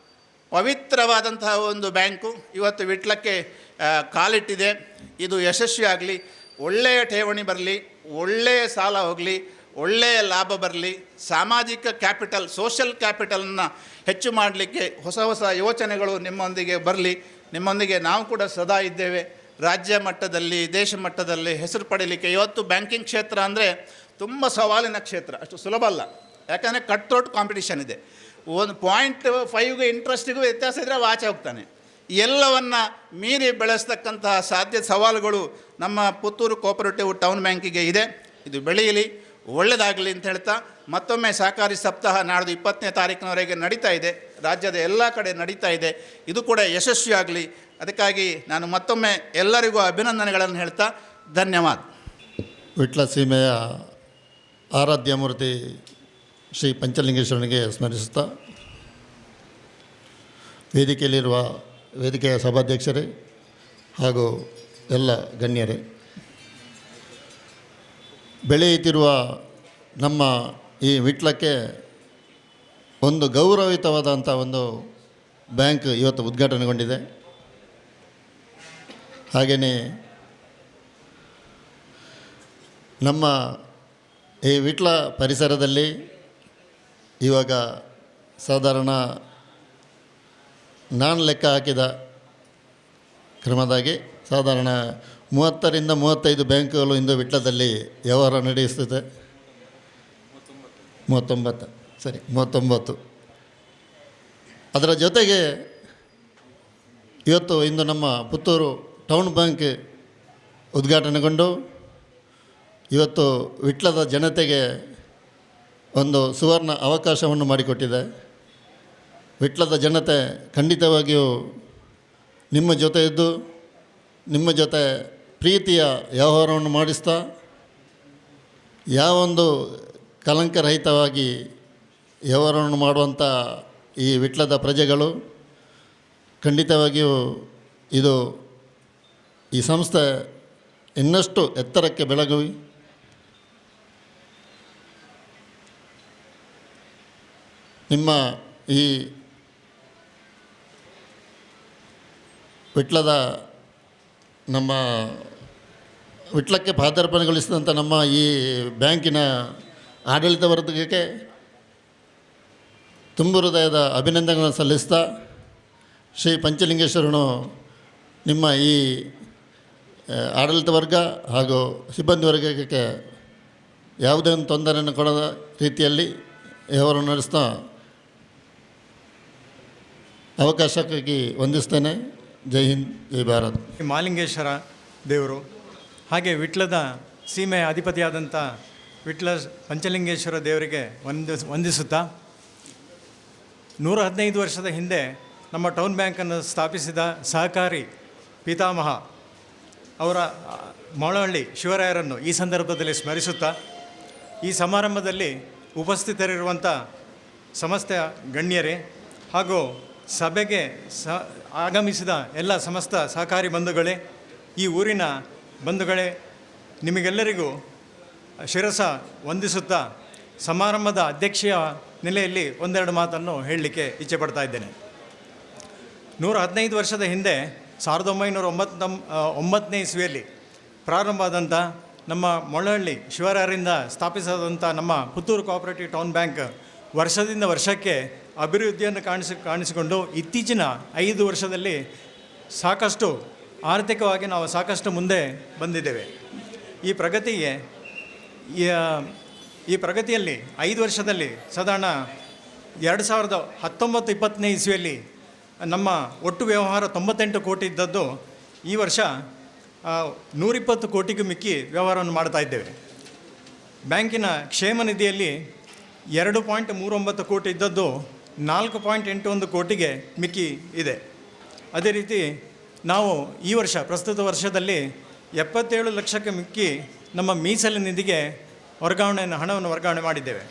ಪವಿತ್ರವಾದಂತಹ ಒಂದು ಬ್ಯಾಂಕು ಇವತ್ತು ವಿಟ್ಲಕ್ಕೆ ಕಾಲಿಟ್ಟಿದೆ. ಇದು ಯಶಸ್ವಿಯಾಗಲಿ, ಒಳ್ಳೆಯ ಠೇವಣಿ ಬರಲಿ, ಒಳ್ಳೆಯ ಸಾಲ ಹೋಗಲಿ, ಒಳ್ಳೆಯ ಲಾಭ ಬರಲಿ, ಸಾಮಾಜಿಕ ಕ್ಯಾಪಿಟಲ್, ಸೋಷಲ್ ಕ್ಯಾಪಿಟಲನ್ನು ಹೆಚ್ಚು ಮಾಡಲಿಕ್ಕೆ ಹೊಸ ಯೋಚನೆಗಳು ನಿಮ್ಮೊಂದಿಗೆ ಬರಲಿ. ನಿಮ್ಮೊಂದಿಗೆ ನಾವು ಕೂಡ ಸದಾ ಇದ್ದೇವೆ. ರಾಜ್ಯ ಮಟ್ಟದಲ್ಲಿ, ದೇಶ ಮಟ್ಟದಲ್ಲಿ ಹೆಸರು ಪಡೀಲಿಕ್ಕೆ. ಇವತ್ತು ಬ್ಯಾಂಕಿಂಗ್ ಕ್ಷೇತ್ರ ಅಂದರೆ ತುಂಬ ಸವಾಲಿನ ಕ್ಷೇತ್ರ, ಅಷ್ಟು ಸುಲಭ ಅಲ್ಲ. ಯಾಕಂದರೆ ಕಟ್ ಕಾಂಪಿಟೇಷನ್ ಇದೆ. 1.5ಗೆ ಇಂಟ್ರೆಸ್ಟಿಗೂ ವ್ಯತ್ಯಾಸ ಇದ್ದರೆ ಆಚೆ ಹೋಗ್ತಾನೆ. ಎಲ್ಲವನ್ನು ಮೀರಿ ಬೆಳೆಸ್ತಕ್ಕಂತಹ ಸವಾಲುಗಳು ನಮ್ಮ ಪುತ್ತೂರು ಕೋಆಪರೇಟಿವ್ ಟೌನ್ ಬ್ಯಾಂಕಿಗೆ ಇದೆ. ಇದು ಬೆಳೆಯಲಿ, ಒಳ್ಳೆಯದಾಗಲಿ ಅಂತ ಹೇಳ್ತಾ, ಮತ್ತೊಮ್ಮೆ ಸಹಕಾರಿ ಸಪ್ತಾಹ ನಾಡ್ದು 20ನೇ ತಾರೀಕಿನವರೆಗೆ ನಡೀತಾ ಇದೆ. ರಾಜ್ಯದ ಎಲ್ಲ ಕಡೆ ನಡೀತಾ ಇದೆ. ಇದು ಕೂಡ ಯಶಸ್ವಿಯಾಗಲಿ. ಅದಕ್ಕಾಗಿ ನಾನು ಮತ್ತೊಮ್ಮೆ ಎಲ್ಲರಿಗೂ ಅಭಿನಂದನೆಗಳನ್ನು ಹೇಳ್ತಾ ಧನ್ಯವಾದ.
ವಿಟ್ಲ ಸೀಮೆಯ ಆರಾಧ್ಯ ಮೂರ್ತಿ ಶ್ರೀ ಪಂಚಲಿಂಗೇಶ್ವರನಿಗೆ ಸ್ಮರಿಸುತ್ತಾ, ವೇದಿಕೆಯ ಸಭಾಧ್ಯಕ್ಷರೇ ಹಾಗೂ ಎಲ್ಲ ಗಣ್ಯರೇ, ಬೆಳೆಯುತ್ತಿರುವ ನಮ್ಮ ಈ ವಿಟ್ಲಕ್ಕೆ ಒಂದು ಗೌರವಯುತವಾದಂಥ ಒಂದು ಬ್ಯಾಂಕ್ ಇವತ್ತು ಉದ್ಘಾಟನೆಗೊಂಡಿದೆ. ಹಾಗೆಯೇ ನಮ್ಮ ಈ ವಿಟ್ಲ ಪರಿಸರದಲ್ಲಿ ಇವಾಗ ಸಾಧಾರಣ ನಾನು ಲೆಕ್ಕ ಹಾಕಿದ ಕ್ರಮದಾಗಿ ಸಾಧಾರಣ 30 ರಿಂದ 35 ಬ್ಯಾಂಕುಗಳು ಇಂದು ವಿಟ್ಲದಲ್ಲಿ ವ್ಯವಹಾರ ನಡೆಸುತ್ತಿದೆ. 39 ಅದರ ಜೊತೆಗೆ ಇಂದು ನಮ್ಮ ಪುತ್ತೂರು ಟೌನ್ ಬ್ಯಾಂಕ್ ಉದ್ಘಾಟನೆಗೊಂಡು ಇವತ್ತು ವಿಟ್ಲದ ಜನತೆಗೆ ಒಂದು ಸುವರ್ಣ ಅವಕಾಶವನ್ನು ಮಾಡಿಕೊಟ್ಟಿದೆ. ವಿಟ್ಲದ ಜನತೆ ಖಂಡಿತವಾಗಿಯೂ ನಿಮ್ಮ ಜೊತೆ ಇದ್ದು, ನಿಮ್ಮ ಜೊತೆ ಪ್ರೀತಿಯ ವ್ಯವಹಾರವನ್ನು ಮಾಡಿಸ್ತಾ, ಯಾವೊಂದು ಕಲಂಕರಹಿತವಾಗಿ ವ್ಯವಹಾರವನ್ನು ಮಾಡುವಂಥ ಈ ವಿಟ್ಲದ ಪ್ರಜೆಗಳು ಖಂಡಿತವಾಗಿಯೂ ಈ ಸಂಸ್ಥೆ ಇನ್ನಷ್ಟು ಎತ್ತರಕ್ಕೆ ಬೆಳಗುವಿ. ನಿಮ್ಮ ಈ ವಿಟ್ಲಕ್ಕೆ ಪಾದಾರ್ಪಣೆಗೊಳಿಸಿದಂಥ ನಮ್ಮ ಈ ಬ್ಯಾಂಕಿನ ಆಡಳಿತ ವರ್ಗಕ್ಕೆ ತುಂಬು ಹೃದಯದ ಅಭಿನಂದನೆಗಳನ್ನು ಸಲ್ಲಿಸ್ತಾ, ಶ್ರೀ ಪಂಚಲಿಂಗೇಶ್ವರನು ನಿಮ್ಮ ಈ ಆಡಳಿತ ವರ್ಗ ಹಾಗೂ ಸಿಬ್ಬಂದಿ ವರ್ಗಕ್ಕೆ ಯಾವುದೇ ಒಂದು ತೊಂದರೆಯನ್ನು ಕೊಡದ ರೀತಿಯಲ್ಲಿ ವ್ಯವಹಾರ ನಡೆಸ್ತಾ ಅವಕಾಶಕ್ಕಾಗಿ ವಂದಿಸ್ತೇನೆ. ಜೈ ಹಿಂದ್ ಜೈ ಭಾರತ್.
ಮಾಲಿಂಗೇಶ್ವರ ದೇವರು, ಹಾಗೆ ವಿಟ್ಲದ ಸೀಮೆಯ ಅಧಿಪತಿಯಾದಂಥ ವಿಟ್ಲ ಪಂಚಲಿಂಗೇಶ್ವರ ದೇವರಿಗೆ ವಂದಿಸುತ್ತಾ 115 ವರ್ಷದ ಹಿಂದೆ ನಮ್ಮ ಟೌನ್ ಬ್ಯಾಂಕನ್ನು ಸ್ಥಾಪಿಸಿದ ಸಹಕಾರಿ ಪಿತಾಮಹ ಅವರ ಮೊಳಹಳ್ಳಿ ಶಿವರಾಯರನ್ನು ಈ ಸಂದರ್ಭದಲ್ಲಿ ಸ್ಮರಿಸುತ್ತಾ, ಈ ಸಮಾರಂಭದಲ್ಲಿ ಉಪಸ್ಥಿತರಿರುವಂಥ ಸಮಸ್ತ ಗಣ್ಯರೇ ಹಾಗೂ ಸಭೆಗೆ ಆಗಮಿಸಿದ ಎಲ್ಲ ಸಮಸ್ತ ಸಹಕಾರಿ ಬಂಧುಗಳೇ, ಈ ಊರಿನ ಬಂಧುಗಳೇ, ನಿಮಗೆಲ್ಲರಿಗೂ ಶಿರಸ ವಂದಿಸುತ್ತಾ ಸಮಾರಂಭದ ಅಧ್ಯಕ್ಷೀಯ ನೆಲೆಯಲ್ಲಿ ಒಂದೆರಡು ಮಾತನ್ನು ಹೇಳಲಿಕ್ಕೆ ಇಚ್ಛೆ ಪಡ್ತಾ ಇದ್ದೇನೆ. 115 ವರ್ಷದ ಹಿಂದೆ 1909ನೇ ಇಸ್ವಿಯಲ್ಲಿ ಪ್ರಾರಂಭ ಆದಂಥ ನಮ್ಮ ಮೊಳಹಳ್ಳಿ ಶಿವರಾಯರಿಂದ ಸ್ಥಾಪಿಸಾದಂಥ ನಮ್ಮ ಪುತ್ತೂರು ಕೋಆಪರೇಟಿವ್ ಟೌನ್ ಬ್ಯಾಂಕ್ ವರ್ಷದಿಂದ ವರ್ಷಕ್ಕೆ ಅಭಿವೃದ್ಧಿಯನ್ನು ಕಾಣಿಸಿಕೊಂಡು ಇತ್ತೀಚಿನ 5 ವರ್ಷದಲ್ಲಿ ಸಾಕಷ್ಟು ಆರ್ಥಿಕವಾಗಿ ನಾವು ಸಾಕಷ್ಟು ಮುಂದೆ ಬಂದಿದ್ದೇವೆ. ಈ ಪ್ರಗತಿಯಲ್ಲಿ 5 ವರ್ಷದಲ್ಲಿ ಸಾಧಾರಣ 2019-20 ಇಸ್ವಿಯಲ್ಲಿ ನಮ್ಮ ಒಟ್ಟು ವ್ಯವಹಾರ 98 ಕೋಟಿ ಇದ್ದದ್ದು ಈ ವರ್ಷ 120 ಕೋಟಿಗೂ ಮಿಕ್ಕಿ ವ್ಯವಹಾರವನ್ನು ಮಾಡ್ತಾ ಇದ್ದೇವೆ. ಬ್ಯಾಂಕಿನ ಕ್ಷೇಮ ನಿಧಿಯಲ್ಲಿ 2.39 ಕೋಟಿ ಇದ್ದದ್ದು 4.81 ಕೋಟಿಗೆ ಮಿಕ್ಕಿ ಇದೆ. ಅದೇ ರೀತಿ ನಾವು ಈ ವರ್ಷ ಪ್ರಸ್ತುತ ವರ್ಷದಲ್ಲಿ 77 ಲಕ್ಷಕ್ಕೆ ಮಿಕ್ಕಿ ನಮ್ಮ ಮೀಸಲು ನಿಧಿಗೆ ಹಣವನ್ನು ವರ್ಗಾವಣೆ ಮಾಡಿದ್ದೇವೆ.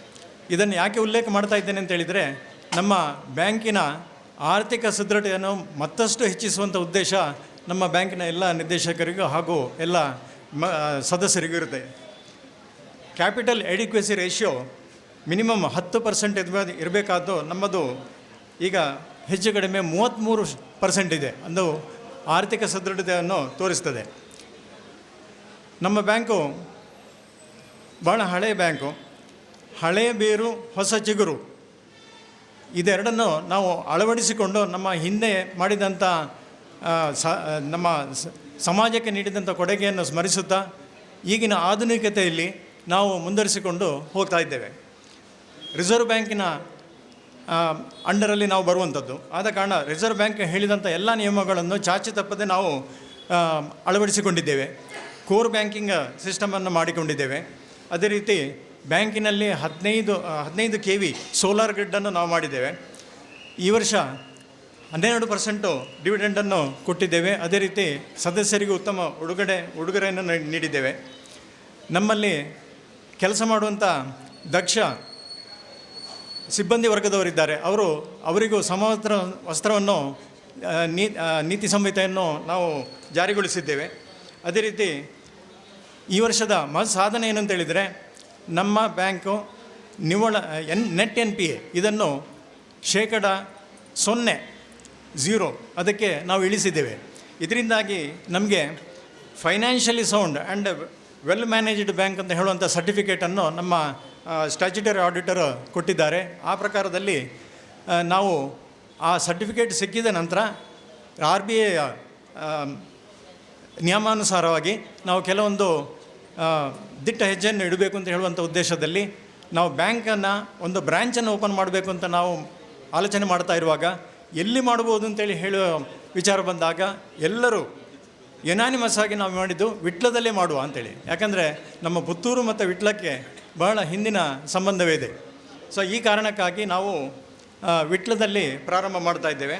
ಇದನ್ನು ಯಾಕೆ ಉಲ್ಲೇಖ ಮಾಡ್ತಾ ಇದ್ದೇನೆ ಅಂತ ಹೇಳಿದರೆ, ನಮ್ಮ ಬ್ಯಾಂಕಿನ ಆರ್ಥಿಕ ಸದೃಢತೆಯನ್ನು ಮತ್ತಷ್ಟು ಹೆಚ್ಚಿಸುವಂಥ ಉದ್ದೇಶ ನಮ್ಮ ಬ್ಯಾಂಕಿನ ಎಲ್ಲ ನಿರ್ದೇಶಕರಿಗೂ ಹಾಗೂ ಎಲ್ಲ ಸದಸ್ಯರಿಗೂ ಇರುತ್ತೆ. ಕ್ಯಾಪಿಟಲ್ ಎಡಿಕ್ವೆಸಿ ರೇಷಿಯೋ ಮಿನಿಮಮ್ 10% ಇರಬೇಕಾದ್ದು ನಮ್ಮದು ಈಗ ಹೆಚ್ಚು ಕಡಿಮೆ 33% ಇದೆ. ಅದು ಆರ್ಥಿಕ ಸದೃಢತೆಯನ್ನು ತೋರಿಸ್ತದೆ. ನಮ್ಮ ಬ್ಯಾಂಕು ಭಾಳ ಹಳೆಯ ಬ್ಯಾಂಕು, ಹಳೆಯ ಬೇರು ಹೊಸ ಚಿಗುರು ಇದೆರಡನ್ನು ನಾವು ಅಳವಡಿಸಿಕೊಂಡು ನಮ್ಮ ಹಿಂದೆ ಮಾಡಿದಂಥ ನಮ್ಮ ಸಮಾಜಕ್ಕೆ ನೀಡಿದಂಥ ಕೊಡುಗೆಯನ್ನು ಸ್ಮರಿಸುತ್ತಾ ಈಗಿನ ಆಧುನಿಕತೆಯಲ್ಲಿ ನಾವು ಮುಂದುವರಿಸಿಕೊಂಡು ಹೋಗ್ತಾ ಇದ್ದೇವೆ. ರಿಸರ್ವ್ ಬ್ಯಾಂಕಿನ ಅಂಡರಲ್ಲಿ ನಾವು ಬರುವಂಥದ್ದು ಆದ ಕಾರಣ ರಿಸರ್ವ್ ಬ್ಯಾಂಕ್ ಹೇಳಿದಂಥ ಎಲ್ಲ ನಿಯಮಗಳನ್ನು ಚಾಚು ತಪ್ಪದೆ ನಾವು ಅಳವಡಿಸಿಕೊಂಡಿದ್ದೇವೆ. ಕೋರ್ ಬ್ಯಾಂಕಿಂಗ್ ಸಿಸ್ಟಮನ್ನು ಮಾಡಿಕೊಂಡಿದ್ದೇವೆ. ಅದೇ ರೀತಿ ಬ್ಯಾಂಕಿನಲ್ಲಿ 15 KV ಸೋಲಾರ್ ಗ್ರಿಡ್ಡನ್ನು ನಾವು ಮಾಡಿದ್ದೇವೆ. ಈ ವರ್ಷ 12% ಡಿವಿಡೆಂಡನ್ನು ಕೊಟ್ಟಿದ್ದೇವೆ. ಅದೇ ರೀತಿ ಸದಸ್ಯರಿಗೂ ಉತ್ತಮ ಉಡುಗೊರೆಯನ್ನು ನೀಡಿದ್ದೇವೆ. ನಮ್ಮಲ್ಲಿ ಕೆಲಸ ಮಾಡುವಂಥ ದಕ್ಷ ಸಿಬ್ಬಂದಿ ವರ್ಗದವರಿದ್ದಾರೆ. ಅವರಿಗೂ ವಸ್ತ್ರವನ್ನು ನೀತಿ ಸಂಹಿತೆಯನ್ನು ನಾವು ಜಾರಿಗೊಳಿಸಿದ್ದೇವೆ. ಅದೇ ರೀತಿ ಈ ವರ್ಷದ ಸಾಧನೆ ಏನು ಅಂತ ಹೇಳಿದರೆ, ನಮ್ಮ ಬ್ಯಾಂಕು ನಿವ್ವಳ ನೆಟ್ NPA ಇದನ್ನು 0% ಅದಕ್ಕೆ ನಾವು ಇಳಿಸಿದ್ದೇವೆ. ಇದರಿಂದಾಗಿ ನಮಗೆ financially sound and well managed bank ಅಂತ ಹೇಳುವಂಥ ಸರ್ಟಿಫಿಕೇಟನ್ನು ನಮ್ಮ ಸ್ಟ್ಯಾಚ್ಯುಟರಿ ಆಡಿಟರ್ ಕೊಟ್ಟಿದ್ದಾರೆ. ಆ ಪ್ರಕಾರದಲ್ಲಿ ನಾವು ಆ ಸರ್ಟಿಫಿಕೇಟ್ ಸಿಕ್ಕಿದ ನಂತರ RBI ನಿಯಮಾನುಸಾರವಾಗಿ ನಾವು ಕೆಲವೊಂದು ದಿಟ್ಟ ಹೆಜ್ಜೆಯನ್ನು ಇಡಬೇಕು ಅಂತ ಹೇಳುವಂಥ ಉದ್ದೇಶದಲ್ಲಿ ನಾವು ಬ್ಯಾಂಕನ್ನು ಒಂದು ಬ್ರ್ಯಾಂಚನ್ನು ಓಪನ್ ಮಾಡಬೇಕು ಅಂತ ನಾವು ಆಲೋಚನೆ ಮಾಡ್ತಾ ಇರುವಾಗ ಎಲ್ಲಿ ಮಾಡ್ಬೋದು ಅಂತೇಳಿ ಹೇಳುವ ವಿಚಾರ ಬಂದಾಗ ಎಲ್ಲರೂ ಯುನಾನಿಮಸ್ ಆಗಿ ನಾವು ಮಾಡಿದ್ದು ವಿಟ್ಲದಲ್ಲೇ ಮಾಡುವ ಅಂಥೇಳಿ. ಯಾಕಂದರೆ ನಮ್ಮ ಪುತ್ತೂರು ಮತ್ತು ವಿಟ್ಲಕ್ಕೆ ಬಹಳ ಹಿಂದಿನ ಸಂಬಂಧವೇ ಇದೆ. ಸೊ ಈ ಕಾರಣಕ್ಕಾಗಿ ನಾವು ವಿಟ್ಲದಲ್ಲಿ ಪ್ರಾರಂಭ ಮಾಡ್ತಾ ಇದ್ದೇವೆ.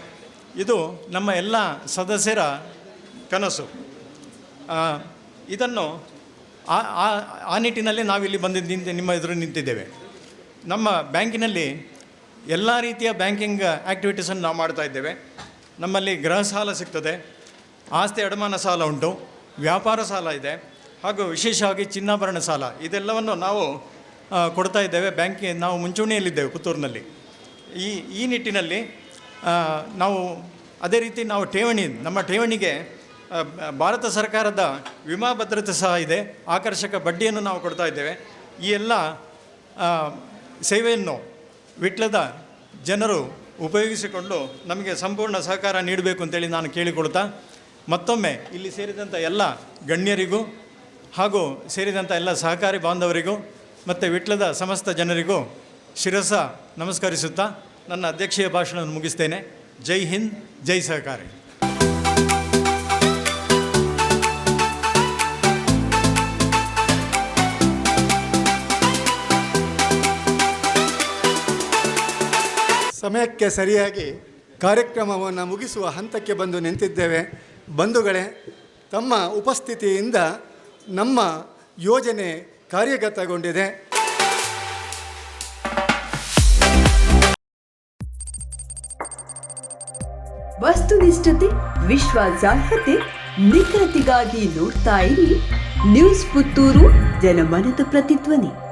ಇದು ನಮ್ಮ ಎಲ್ಲ ಸದಸ್ಯರ ಕನಸು. ಇದನ್ನು ಆ ನಿಟ್ಟಿನಲ್ಲಿ ನಾವಿಲ್ಲಿ ನಿಮ್ಮ ಎದುರು ನಿಂತಿದ್ದೇವೆ. ನಮ್ಮ ಬ್ಯಾಂಕಿನಲ್ಲಿ ಎಲ್ಲ ರೀತಿಯ ಬ್ಯಾಂಕಿಂಗ್ ಆ್ಯಕ್ಟಿವಿಟೀಸನ್ನು ನಾವು ಮಾಡ್ತಾ ಇದ್ದೇವೆ. ನಮ್ಮಲ್ಲಿ ಗೃಹ ಸಾಲ ಸಿಗ್ತದೆ, ಆಸ್ತಿ ಅಡಮಾನ ಸಾಲ ಉಂಟು, ವ್ಯಾಪಾರ ಸಾಲ ಇದೆ, ಹಾಗೂ ವಿಶೇಷವಾಗಿ ಚಿನ್ನಾಭರಣ ಸಾಲ ಇದೆಲ್ಲವನ್ನು ನಾವು ಕೊಡ್ತಾ ಇದ್ದೇವೆ. ನಾವು ಮುಂಚೂಣಿಯಲ್ಲಿದ್ದೇವೆ ಪುತ್ತೂರಿನಲ್ಲಿ. ಈ ನಿಟ್ಟಿನಲ್ಲಿ ನಾವು ಅದೇ ರೀತಿ ನಾವು ನಮ್ಮ ಠೇವಣಿಗೆ ಭಾರತ ಸರ್ಕಾರದ ವಿಮಾ ಭದ್ರತೆ ಸಹ ಇದೆ. ಆಕರ್ಷಕ ಬಡ್ಡಿಯನ್ನು ನಾವು ಕೊಡ್ತಾ ಇದ್ದೇವೆ. ಈ ಎಲ್ಲ ಸೇವೆಯನ್ನು ವಿಟ್ಲದ ಜನರು ಉಪಯೋಗಿಸಿಕೊಂಡು ನಮಗೆ ಸಂಪೂರ್ಣ ಸಹಕಾರ ನೀಡಬೇಕು ಅಂತೇಳಿ ನಾನು ಕೇಳಿಕೊಳ್ತಾ, ಮತ್ತೊಮ್ಮೆ ಇಲ್ಲಿ ಸೇರಿದಂಥ ಎಲ್ಲ ಗಣ್ಯರಿಗೂ ಹಾಗೂ ಸೇರಿದಂಥ ಎಲ್ಲ ಸಹಕಾರಿ ಬಾಂಧವರಿಗೂ ಮತ್ತು ವಿಟ್ಲದ ಸಮಸ್ತ ಜನರಿಗೂ ಶಿರಸ ನಮಸ್ಕರಿಸುತ್ತಾ ನನ್ನ ಅಧ್ಯಕ್ಷೀಯ ಭಾಷಣವನ್ನು ಮುಗಿಸ್ತೇನೆ. ಜೈ ಹಿಂದ್, ಜೈ ಸಹಕಾರಿ.
ಸಮಯಕ್ಕೆ ಸರಿಯಾಗಿ ಕಾರ್ಯಕ್ರಮವನ್ನು ಮುಗಿಸುವ ಹಂತಕ್ಕೆ ಬಂದು ನಿಂತಿದ್ದೇವೆ. ಬಂಧುಗಳೇ, ತಮ್ಮ ಉಪಸ್ಥಿತಿಯಿಂದ ನಮ್ಮ ಯೋಜನೆ ಕಾರ್ಯಗತಗೊಂಡಿದೆ.
ವಸ್ತುನಿಷ್ಠತೆ, ವಿಶ್ವಾಸಾರ್ಹತೆ, ನಿಖರತೆಗಾಗಿ ನೋಡ್ತಾ ಇರಿ ನ್ಯೂಸ್ ಪುತ್ತೂರು, ಜನಮನದ ಪ್ರತಿಧ್ವನಿ.